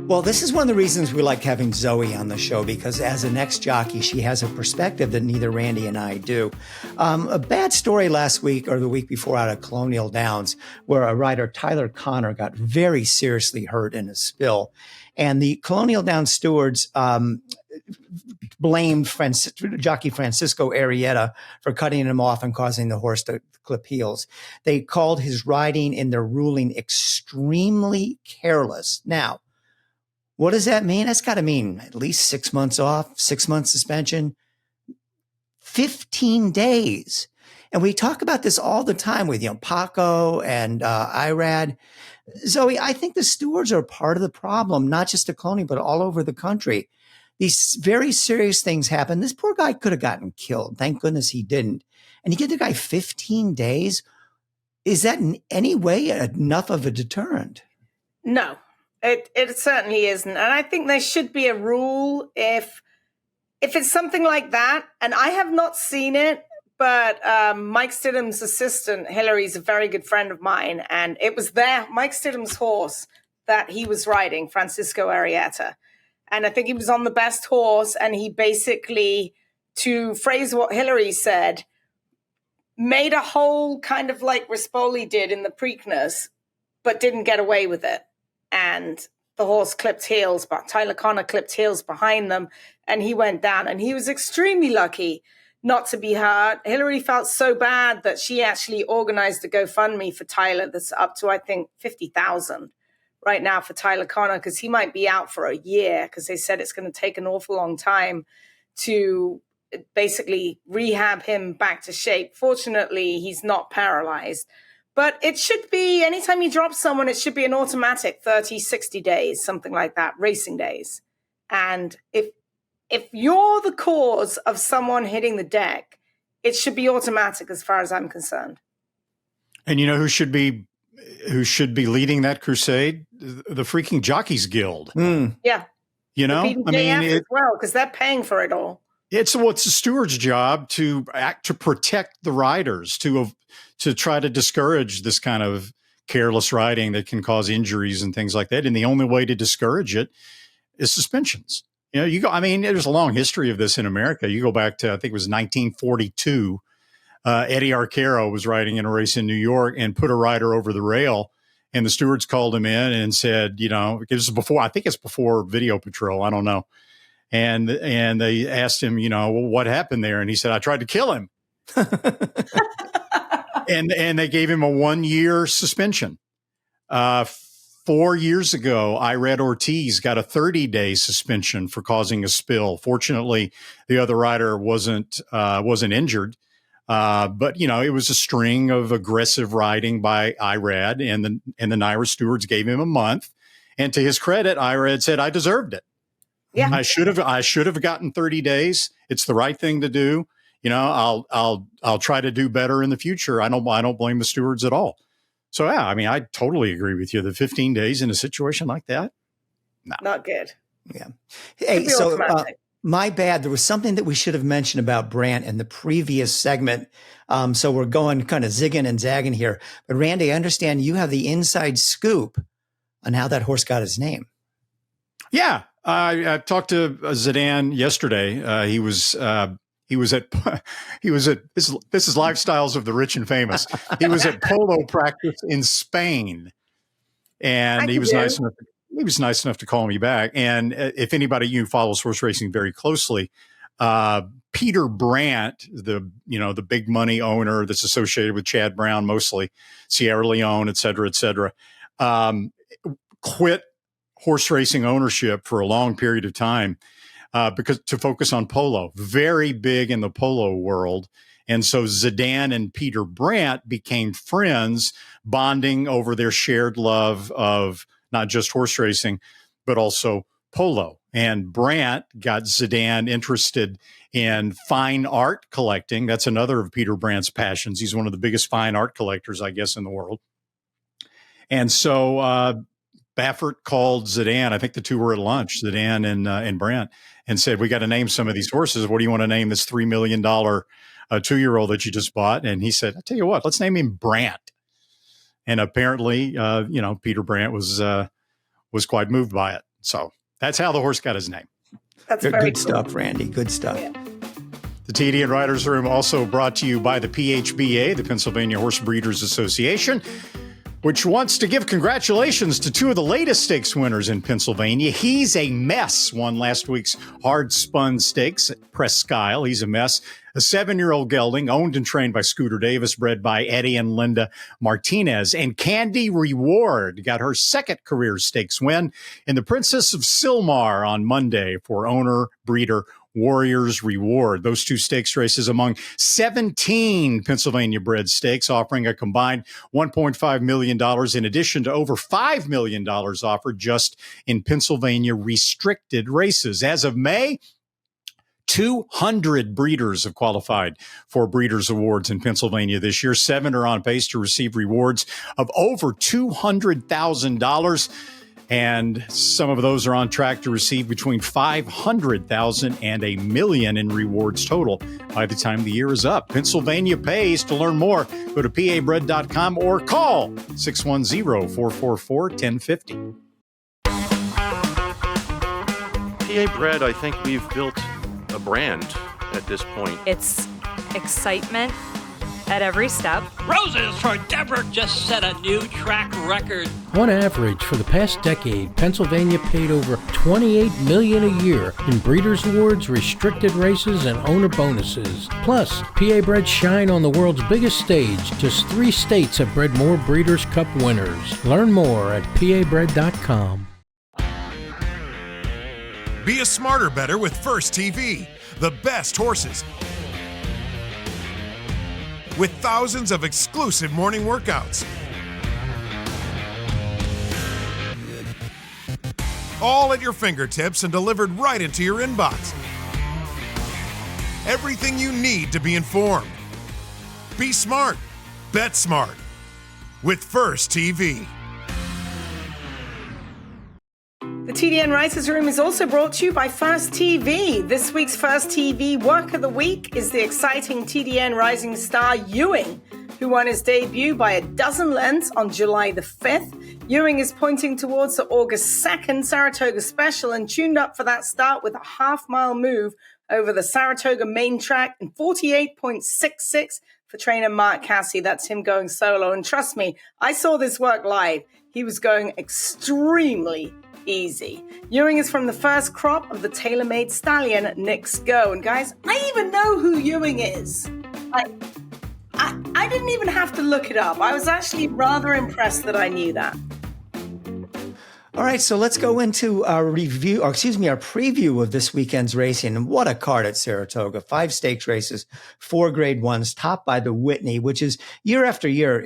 Well, this is one of the reasons we like having Zoe on the show, because as an ex-jockey, she has a perspective that neither Randy and I do. A bad story last week or the week before out of Colonial Downs, where a rider, Tyler Connor, got very seriously hurt in a spill. And the Colonial Downs stewards blamed jockey Francisco Arrieta for cutting him off and causing the horse to clip heels. They called his riding in their ruling extremely careless. Now, what does that mean? That's got to mean at least 6 months off, 6 months suspension, 15 days. And we talk about this all the time with, Paco and Irad. Zoe, I think the stewards are part of the problem, not just at Colonial, but all over the country. These very serious things happen. This poor guy could have gotten killed. Thank goodness he didn't. And you give the guy 15 days. Is that in any way enough of a deterrent?
No. It certainly isn't. And I think there should be a rule if it's something like that. And I have not seen it, but Mike Stidham's assistant, Hillary's a very good friend of mine. And it was Mike Stidham's horse that he was riding, Francisco Arrieta. And I think he was on the best horse. And he basically, to phrase what Hillary said, made a whole kind of like Rispoli did in the Preakness, but didn't get away with it. And the horse clipped heels, but Tyler Connor clipped heels behind them, and he went down. And he was extremely lucky not to be hurt. Hillary felt so bad that she actually organized a GoFundMe for Tyler that's up to, I think, 50,000 right now for Tyler Connor, because he might be out for a year, because they said it's going to take an awful long time to basically rehab him back to shape. Fortunately, he's not paralyzed. But it should be, anytime you drop someone, it should be an automatic 30, 60 days, something like that, racing days. And if you're the cause of someone hitting the deck, it should be automatic as far as I'm concerned.
And you know who should be leading that crusade? The freaking Jockeys Guild.
Yeah.
You know,
I mean, as well, because they're paying for it all.
It's the steward's job to act to protect the riders, to try to discourage this kind of careless riding that can cause injuries and things like that. And the only way to discourage it is suspensions. There's a long history of this in America. You go back to, I think it was 1942. Eddie Arcaro was riding in a race in New York and put a rider over the rail. And the stewards called him in and said, this is before, I think it's before Video Patrol. I don't know. And they asked him, well, what happened there? And he said, I tried to kill him. and they gave him a 1-year suspension. 4 years ago, Irad Ortiz got a 30-day suspension for causing a spill. Fortunately, the other rider wasn't injured. But it was a string of aggressive riding by Irad, and the NYRA stewards gave him a month. And to his credit, Irad said, I deserved it.
Yeah.
I should have gotten 30 days. It's the right thing to do. I'll try to do better in the future. I don't blame the stewards at all. So yeah, I totally agree with you. The 15 days in a situation like that, no.
Not good.
Yeah. Hey, so my bad. There was something that we should have mentioned about Brant in the previous segment. So we're going kind of zigging and zagging here. But Randy, I understand you have the inside scoop on how that horse got his name.
Yeah. I talked to Zidane yesterday. He was at this is Lifestyles of the Rich and Famous. He was at polo practice in Spain, and he was nice enough to call me back. And if anybody you follows horse racing very closely, Peter Brant, the big money owner that's associated with Chad Brown, mostly Sierra Leone, et cetera, quit horse racing ownership for a long period of time because to focus on polo, very big in the polo world. And so Zidane and Peter Brant became friends, bonding over their shared love of not just horse racing, but also polo. And Brant got Zidane interested in fine art collecting. That's another of Peter Brant's passions. He's one of the biggest fine art collectors, I guess, in the world. And so Baffert called Zidane. I think the two were at lunch, Zidane and Brandt, and said, "We got to name some of these horses. What do you want to name this $3 million 2-year-old that you just bought?" And he said, "I tell you what, let's name him Brandt." And apparently, Peter Brandt was quite moved by it. So that's how the horse got his name.
That's
good,
very
good
cool.
stuff, Randy. Good stuff.
Yeah.
The TDN Writers Room also brought to you by the PHBA, the Pennsylvania Horse Breeders Association, which wants to give congratulations to two of the latest stakes winners in Pennsylvania. He's a Mess won last week's Hard Spun Stakes at Presque Isle. He's a Mess. A 7-year-old gelding owned and trained by Scooter Davis, bred by Eddie and Linda Martinez. And Candy Reward got her second career stakes win in the Princess of Silmar on Monday for owner breeder Warriors Reward. Those two stakes races among 17 Pennsylvania bred stakes, offering a combined $1.5 million in addition to over $5 million offered just in Pennsylvania restricted races. As of May, 200 breeders have qualified for Breeders' Awards in Pennsylvania this year. 7 are on pace to receive rewards of over $200,000. And some of those are on track to receive between $500,000 and $1 million in rewards total by the time the year is up. Pennsylvania pays. To learn more, go to pabred.com or call 610-444-1050.
PA Bread, I think we've built a brand at this point.
It's excitement at every step.
Roses for Deborah just set a new track record.
On average, for the past decade, Pennsylvania paid over $28 million a year in Breeders' Awards, restricted races, and owner bonuses. Plus, PA Bred shine on the world's biggest stage. Just 3 states have bred more Breeders' Cup winners. Learn more at pabred.com.
Be a smarter better with First TV, the best horses, with thousands of exclusive morning workouts, all at your fingertips and delivered right into your inbox. Everything you need to be informed. Be smart, bet smart with First TV.
The TDN Writers Room is also brought to you by First TV. This week's First TV Work of the Week is the exciting TDN rising star Ewing, who won his debut by a dozen lengths on July the 5th. Ewing is pointing towards the August 2nd Saratoga Special and tuned up for that start with a half-mile move over the Saratoga main track and 48.66 for trainer Mark Cassey. That's him going solo. And trust me, I saw this work live. He was going extremely easy. Ewing is from the first crop of the tailor-made stallion Knicks Go. And guys, I even know who Ewing is. I didn't even have to look it up. I was actually rather impressed that I knew that.
All right, so let's go into our preview of this weekend's racing. And what a card at Saratoga. 5 stakes races, 4 grade ones, topped by the Whitney, which is year after year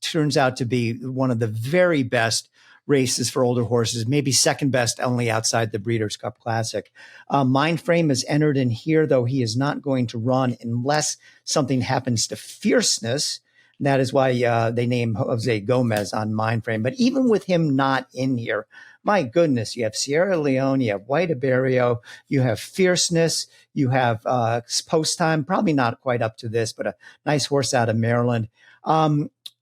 turns out to be one of the very best races for older horses, maybe second best only outside the Breeders' Cup Classic. Mindframe is entered in here, though he is not going to run unless something happens to Fierceness. That is why they name Jose Gomez on Mindframe. But even with him not in here, my goodness, you have Sierra Leone, you have White Barrio, you have Fierceness, you have Post Time, probably not quite up to this, but a nice horse out of Maryland.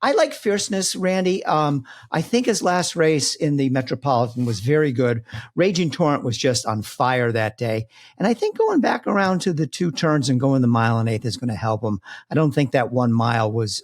I like Fierceness, Randy. I think his last race in the Metropolitan was very good. Raging Torrent was just on fire that day. And I think going back around to the 2 turns and going the 1 1/8 is going to help him. I don't think that 1 mile was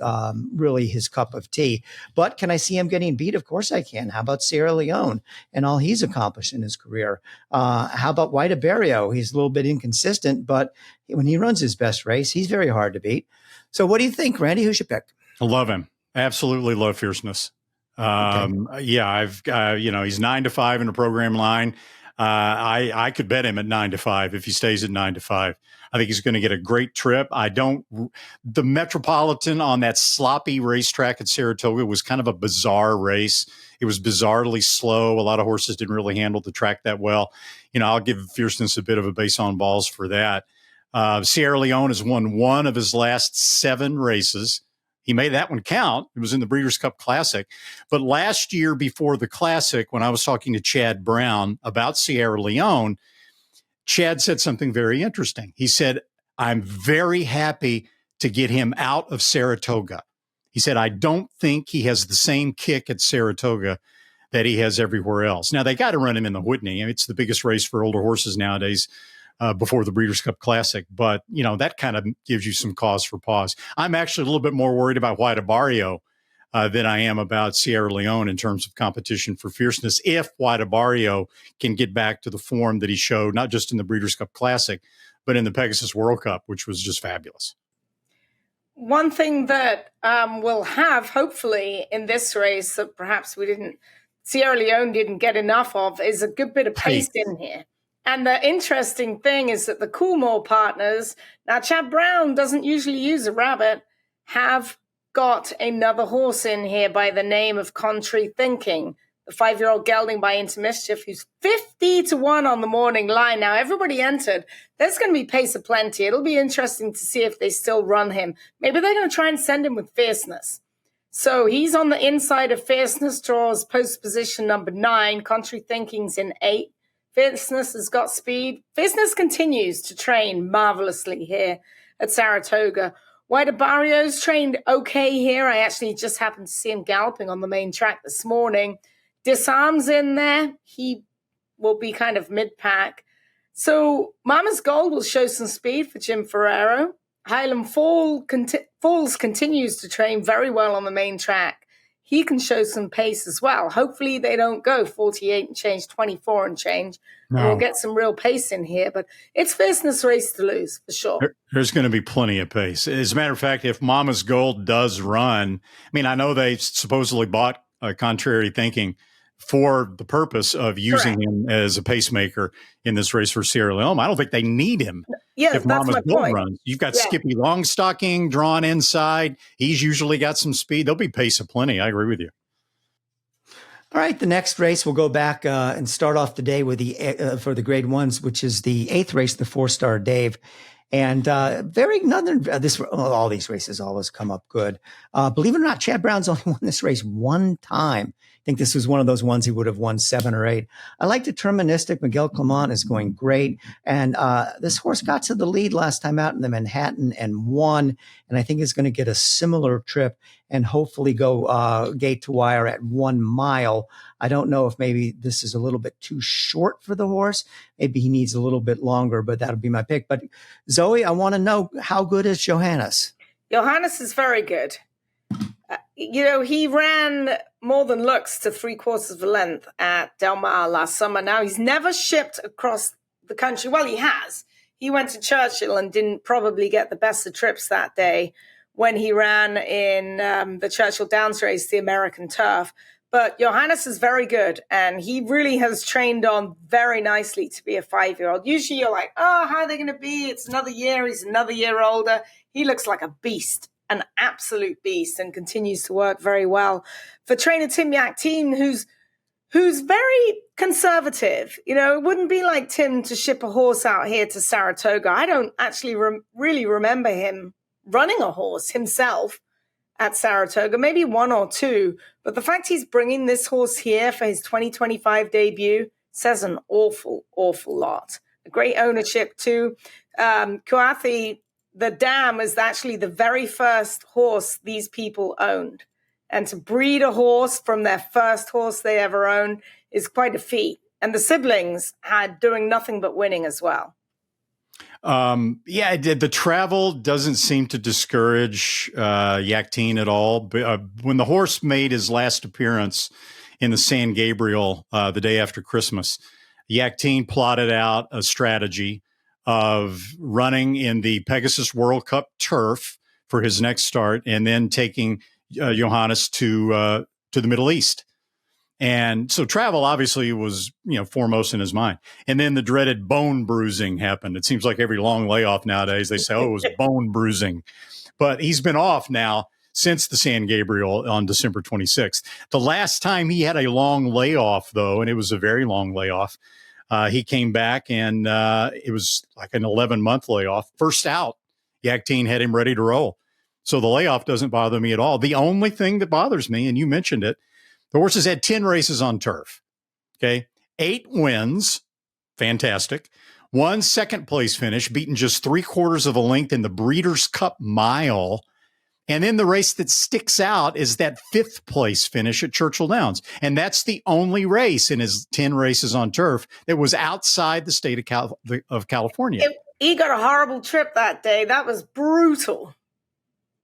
really his cup of tea. But can I see him getting beat? Of course I can. How about Sierra Leone and all he's accomplished in his career? How about White Barrio? He's a little bit inconsistent, but when he runs his best race, he's very hard to beat. So what do you think, Randy? Who should pick?
I love him. Absolutely love Fierceness.
Okay.
Yeah, he's 9-5 in the program line. I could bet him at 9-5 if he stays at 9-5. I think he's going to get a great trip. The Metropolitan on that sloppy racetrack at Saratoga was kind of a bizarre race. It was bizarrely slow. A lot of horses didn't really handle the track that well. I'll give Fierceness a bit of a base on balls for that. Sierra Leone has won 1 of his last 7 races. He made that one count. It was in the Breeders' Cup Classic. But last year before the Classic, when I was talking to Chad Brown about Sierra Leone, Chad said something very interesting. He said, I'm very happy to get him out of Saratoga. He said, I don't think he has the same kick at Saratoga that he has everywhere else. Now, they got to run him in the Whitney. I mean, it's the biggest race for older horses nowadays before the Breeders' Cup Classic. But, that kind of gives you some cause for pause. I'm actually a little bit more worried about Whitey Barrio than I am about Sierra Leone in terms of competition for fierceness, if Whitey Barrio can get back to the form that he showed, not just in the Breeders' Cup Classic, but in the Pegasus World Cup, which was just fabulous.
One thing that we'll have, hopefully, in this race that perhaps Sierra Leone didn't get enough of, is a good bit of pace in here. And the interesting thing is that the Coolmore partners, now Chad Brown doesn't usually use a rabbit, have got another horse in here by the name of Contrary Thinking, the 5-year-old gelding by Intermischief, who's 50-1 on the morning line. Now, everybody entered. There's going to be pace aplenty. It'll be interesting to see if they still run him. Maybe they're going to try and send him with Fierceness. So he's on the inside of Fierceness, draws post position number 9. Contrary Thinking's in 8. Fierceness has got speed. Fierceness continues to train marvelously here at Saratoga. Whitey Barrio's trained okay here. I actually just happened to see him galloping on the main track this morning. Disarm's in there. He will be kind of mid-pack. So Mama's Gold will show some speed for Jim Ferrero. Highland Falls continues to train very well on the main track. He can show some pace as well. Hopefully they don't go 48 and change, 24 and change. No. And we'll get some real pace in here. But it's Fierceness race to lose, for sure.
There's going to be plenty of pace. As a matter of fact, if Mama's Gold does run, I know they supposedly bought Contrary Thinking for the purpose of using him as a pacemaker in this race for Sierra Leone. I don't think they need him.
Yeah,
if
that's
Mama's
my
Gold
point.
runs. You've got Skippy Longstocking drawn inside. He's usually got some speed. There'll be pace aplenty. I agree with you.
All right, the next race, we'll go back and start off the day with for the grade ones, which is the 8th race, the 4-star Dave. And all these races always come up good. Believe it or not, Chad Brown's only won this race one time. I think this was one of those ones he would have won 7 or 8. I like Deterministic. Miguel Clement is going great. And this horse got to the lead last time out in the Manhattan and won. And I think is going to get a similar trip and hopefully go gate to wire at 1 mile. I don't know if maybe this is a little bit too short for the horse. Maybe he needs a little bit longer, but that'll be my pick. But Zoe, I want to know, how good is Johannes?
Johannes is very good. He ran more than looks to 3/4 of a length at Del Mar last summer. Now, he's never shipped across the country. Well, he has. He went to Churchill and didn't probably get the best of trips that day when he ran in the Churchill Downs race, the American turf. But Johannes is very good, and he really has trained on very nicely to be a 5-year-old. Usually you're like, oh, how are they going to be? It's another year. He's another year older. He looks like a beast. An absolute beast, and continues to work very well for trainer Tim Yaktine, who's very conservative. It wouldn't be like Tim to ship a horse out here to Saratoga. I don't actually really remember him running a horse himself at Saratoga, maybe 1 or 2. But the fact he's bringing this horse here for his 2025 debut says an awful, awful lot. A great ownership too. Coathi, the dam, is actually the very first horse these people owned. And to breed a horse from their first horse they ever owned is quite a feat. And the siblings had doing nothing but winning as well.
The travel doesn't seem to discourage Yaktine at all. When the horse made his last appearance in the San Gabriel the day after Christmas, Yaktine plotted out a strategy of running in the Pegasus World Cup turf for his next start, and then taking Johannes to the Middle East. And so travel obviously was, foremost in his mind. And then the dreaded bone bruising happened. It seems like every long layoff nowadays, they say, it was bone bruising. But he's been off now since the San Gabriel on December 26th. The last time he had a long layoff, though, and it was a very long layoff, he came back, and it was like an 11-month layoff. First out, Yaktine had him ready to roll. So the layoff doesn't bother me at all. The only thing that bothers me, and you mentioned it, the horse has had 10 races on turf. Okay. 8 wins. Fantastic. 1 second place finish, beaten just 3/4 of a length in the Breeders' Cup Mile. And then the race that sticks out is that 5th place finish at Churchill Downs. And that's the only race in his 10 races on turf that was outside the state of California.
He got a horrible trip that day. That was brutal.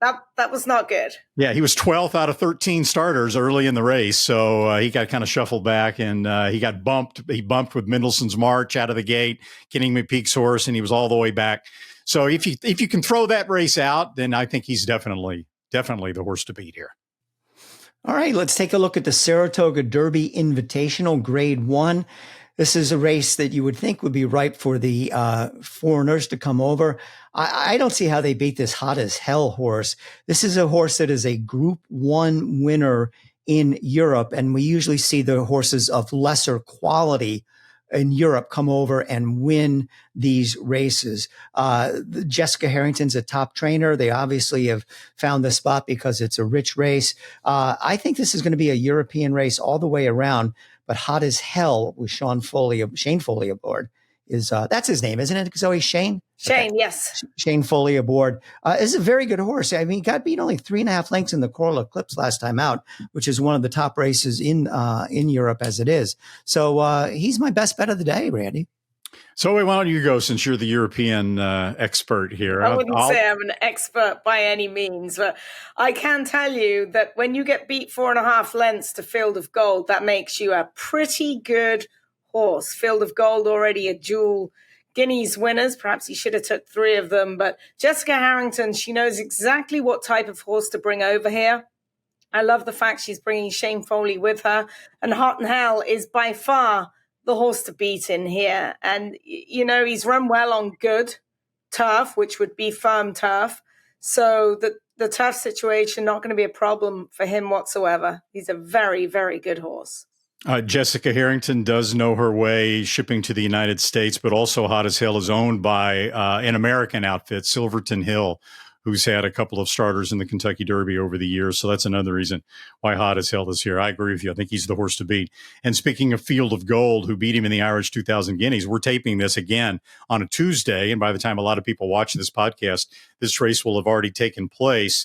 That was not good.
Yeah, he was 12th out of 13 starters early in the race. So he got kind of shuffled back, and he got bumped. He bumped with Mendelssohn's March out of the gate, Kenny McPeak's horse, and he was all the way back. So if you can throw that race out, then I think he's definitely the horse to beat here.
All right, let's take a look at the Saratoga Derby Invitational Grade 1. This is a race that you would think would be ripe for the foreigners to come over. I don't see how they beat this Hot as Hell horse. This is a horse that is a Group 1 winner in Europe, and we usually see the horses of lesser quality in Europe come over and win these races. Jessica Harrington's a top trainer. They obviously have found the spot because it's a rich race. I think this is going to be a European race all the way around, but Hot as Hell with Shane Foley aboard is, that's his name, isn't it, Zoe? Shane?
Shane,
Okay.
yes.
Shane Foley aboard. Is a very good horse. I mean, he got beat only 3.5 lengths in the Coral Eclipse last time out, which is one of the top races in Europe as it is. So he's my best bet of the day, Randy.
So why don't you go, since you're the European expert here?
I wouldn't say I'm an expert by any means, but I can tell you that when you get beat 4.5 lengths to Field of Gold, that makes you a pretty good horse. Field of Gold already a dual Guineas winners. Perhaps he should have took 3 of them, but Jessica Harrington, she knows exactly what type of horse to bring over here. I love the fact she's bringing Shane Foley with her, and Hot and Hell is by far the horse to beat in here. And, you know, he's run well on good turf, which would be firm turf. So the turf situation, not going to be a problem for him whatsoever. He's a very, very good horse.
Jessica Harrington does know her way shipping to the United States, but also Hot as Hell is owned by an American outfit, Silverton Hill, who's had a couple of starters in the Kentucky Derby over the years. So that's another reason why Hot as Hell is here. I agree with you. I think he's the horse to beat. And speaking of Field of Gold, who beat him in the Irish 2000 Guineas, we're taping this again on a Tuesday. And by the time a lot of people watch this podcast, this race will have already taken place.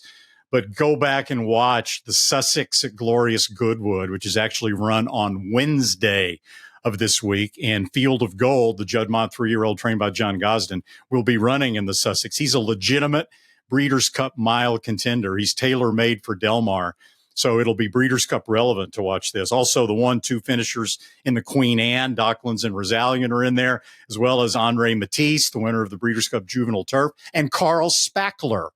But go back and watch the Sussex at Glorious Goodwood, which is actually run on Wednesday of this week. And Field of Gold, the Juddmonte 3-year-old trained by John Gosden, will be running in the Sussex. He's a legitimate Breeders' Cup Mile contender. He's tailor-made for Del Mar. So it'll be Breeders' Cup relevant to watch this. Also, the 1-2 finishers in the Queen Anne, Docklands and Rosalian are in there, as well as Andre Matisse, the winner of the Breeders' Cup Juvenile Turf, and Carl Spackler.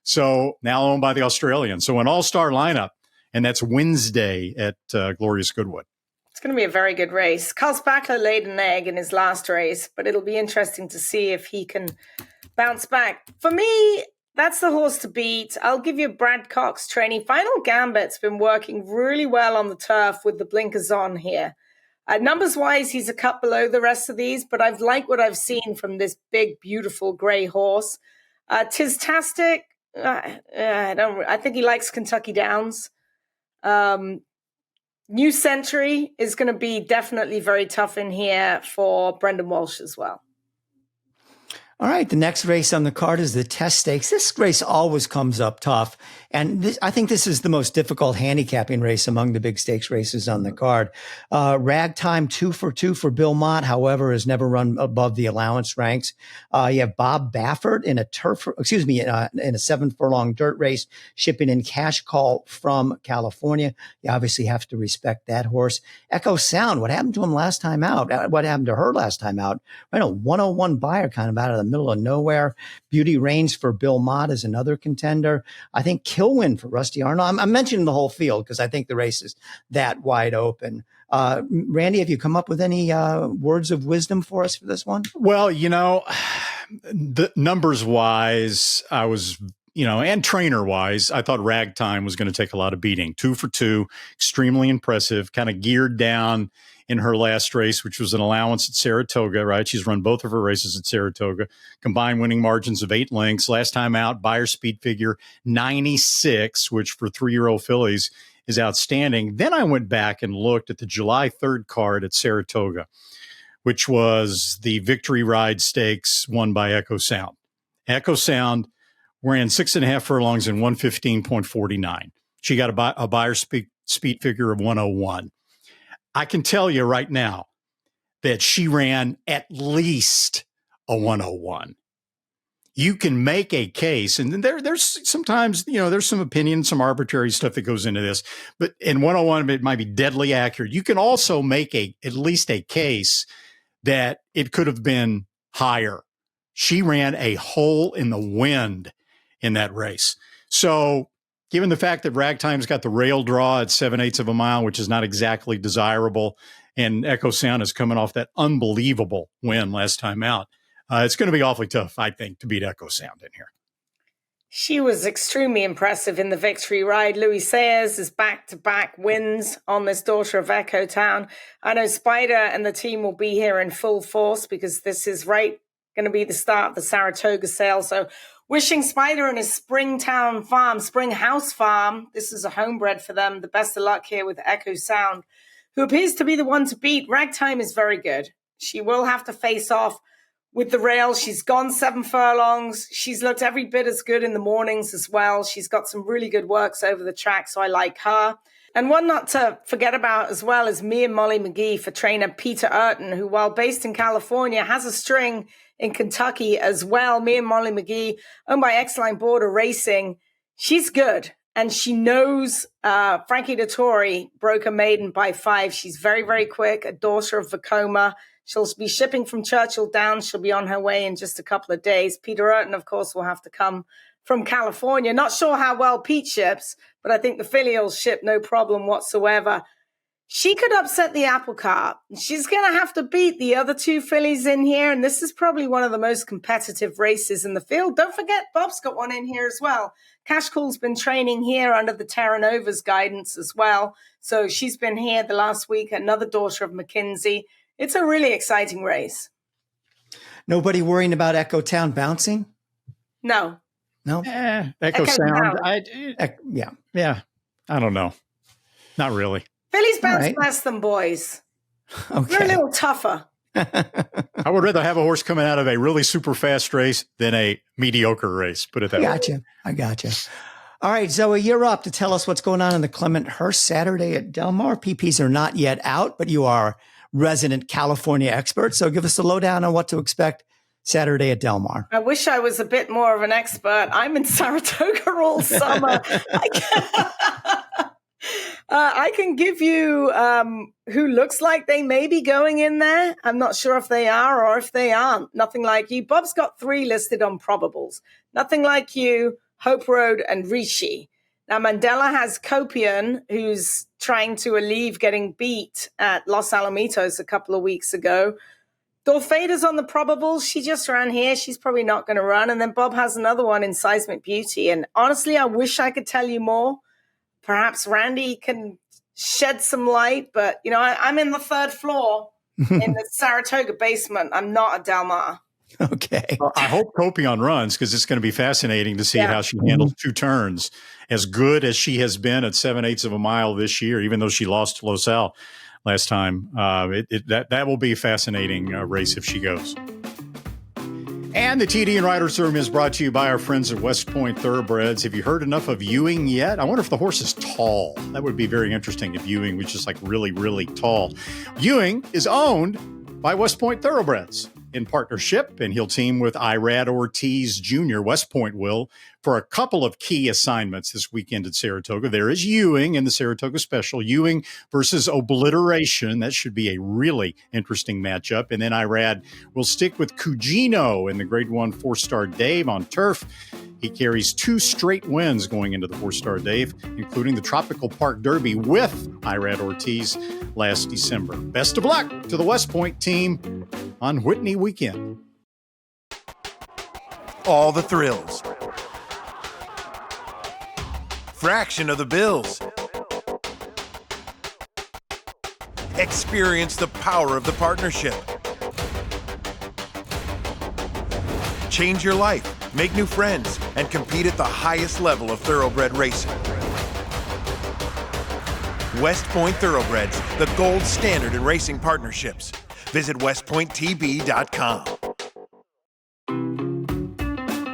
So now owned by the Australians. So an all-star lineup, and that's Wednesday at Glorious Goodwood.
It's going to be a very good race. Carl Spackler laid an egg in his last race, but it'll be interesting to see if he can bounce back. For me, that's the horse to beat. I'll give you Brad Cox training. Final Gambit's been working really well on the turf with the blinkers on here. Numbers-wise, he's a cut below the rest of these, but I've liked what I've seen from this big, beautiful grey horse. Tistastic, I think he likes Kentucky Downs. New Century is going to be definitely very tough in here for Brendan Walsh as well.
All right, the next race on the card is the Test Stakes. This race always comes up tough, and I think this is the most difficult handicapping race among the big stakes races on the card. Ragtime 2 for 2 for Bill Mott, however, has never run above the allowance ranks. You have Bob Baffert in a 7-furlong dirt race, shipping in Cash Call from California. You obviously have to respect that horse. Echo Sound, what happened to him last time out? What happened to her last time out? Right, a 101 buyer kind of out of the middle of nowhere. Beauty Reigns for Bill Mott is another contender. I think Kilwin for Rusty Arnold. I'm mentioning the whole field because I think the race is that wide open. Randy, have you come up with any words of wisdom for us for this one?
Well, you know, the numbers wise, I was, and trainer wise, I thought Ragtime was going to take a lot of beating. 2 for 2, extremely impressive, kind of geared down in her last race, which was an allowance at Saratoga, right? She's run both of her races at Saratoga, combined winning margins of 8 lengths. Last time out, Beyer speed figure 96, which for 3-year-old fillies is outstanding. Then I went back and looked at the July 3rd card at Saratoga, which was the Victory Ride Stakes won by Echo Sound. Echo Sound ran 6.5 furlongs in 115.49. She got a Beyer speed figure of 101. I can tell you right now that she ran at least a 101. You can make a case, and there's sometimes, there's some opinion, some arbitrary stuff that goes into this, but in 101, it might be deadly accurate. You can also make at least a case that it could have been higher. She ran a hole in the wind in that race. So given the fact that Ragtime's got the rail draw at 7/8 of a mile, which is not exactly desirable, and Echo Sound is coming off that unbelievable win last time out, it's going to be awfully tough, I think, to beat Echo Sound in here.
She was extremely impressive in the victory ride. Louis Sayers is back-to-back wins on this daughter of Echo Town. I know Spider and the team will be here in full force because this is going to be the start of the Saratoga sale. So wishing Spider and his Spring House Farm, this is a homebred for them, the best of luck here with Echo Sound, who appears to be the one to beat. Ragtime is very good. She will have to face off with the rail. She's gone 7 furlongs. She's looked every bit as good in the mornings as well. She's got some really good works over the track, so I like her. And one not to forget about as well is me and Molly McGee for trainer Peter Urton, who, while based in California, has a string in Kentucky as well. Me and Molly McGee, owned by X-Line Border Racing. She's good. And she knows Frankie Dettori broke a maiden by 5. She's very, very quick, a daughter of Vacoma. She'll be shipping from Churchill Downs. She'll be on her way in just a couple of days. Peter Urton, of course, will have to come from California. Not sure how well Pete ships, but I think the filly will ship no problem whatsoever. She could upset the apple cart. She's going to have to beat the other 2 fillies in here, and this is probably one of the most competitive races in the field. Don't forget, Bob's got one in here as well. Cash Cool's been training here under the Terra Nova's guidance as well, so she's been here the last week, another daughter of McKinsey. It's a really exciting race.
Nobody worrying about Echo Town bouncing?
No.
Echo Sound. Yeah. I don't know. Not really.
Fillies bounce less than boys.
Okay.
They're a little tougher.
I would rather have a horse coming out of a really super fast race than a mediocre race. Put it that way.
I gotcha. All right, Zoe, you're up to tell us what's going on in the Clement Hurst Saturday at Del Mar. PPs are not yet out, but you are resident California expert. So give us the lowdown on what to expect Saturday at Del Mar.
I wish I was a bit more of an expert. I'm in Saratoga all summer. I can give you who looks like they may be going in there. I'm not sure if they are or if they aren't. Nothing Like You. Bob's got 3 listed on probables. Nothing Like You, Hope Road, and Rishi. Now, Mandela has Copian, who's trying to alleviate getting beat at Los Alamitos a couple of weeks ago. Dorfada's on the probables. She just ran here. She's probably not going to run. And then Bob has another one in Seismic Beauty. And honestly, I wish I could tell you more. Perhaps Randy can shed some light. But, I'm in the 3rd floor in the Saratoga basement. I'm not at Del Mar.
Okay.
Well, I hope Copion runs because it's going to be fascinating to see how she handles 2 turns. As good as she has been at 7/8 of a mile this year, even though she lost to Los Al last time, that will be a fascinating race if she goes. And the TDN Writers Room is brought to you by our friends at West Point Thoroughbreds. Have you heard enough of Ewing yet? I wonder if the horse is tall. That would be very interesting if Ewing was just like really, really tall. Ewing is owned by West Point Thoroughbreds in partnership, and he'll team with Irad Ortiz Jr., West Point will, for a couple of key assignments this weekend at Saratoga. There is Ewing in the Saratoga Special, Ewing versus Obliteration. That should be a really interesting matchup. And then Irad will stick with Cugino in the Grade 1 4-star Dave on turf. He carries 2 straight wins going into the 4-star Dave, including the Tropical Park Derby with Irad Ortiz last December. Best of luck to the West Point team on Whitney weekend.
All the thrills. Fraction of the bills. Experience the power of the partnership. Change your life, make new friends, and compete at the highest level of thoroughbred racing. West Point Thoroughbreds, the gold standard in racing partnerships. Visit westpointtb.com.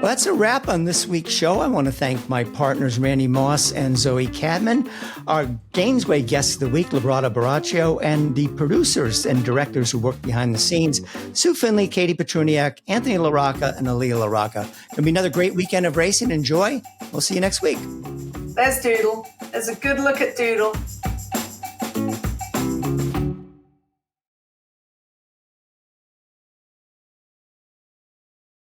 Well, that's a wrap on this week's show. I want to thank my partners, Randy Moss and Zoe Cadman, our Gainesway guests of the week, Librado Barocio, and the producers and directors who work behind the scenes, Sue Finley, Katie Petruniak, Anthony LaRocca, and Aaliyah LaRocca. It'll be another great weekend of racing. Enjoy. We'll see you next week.
There's Doodle. There's a good look at Doodle.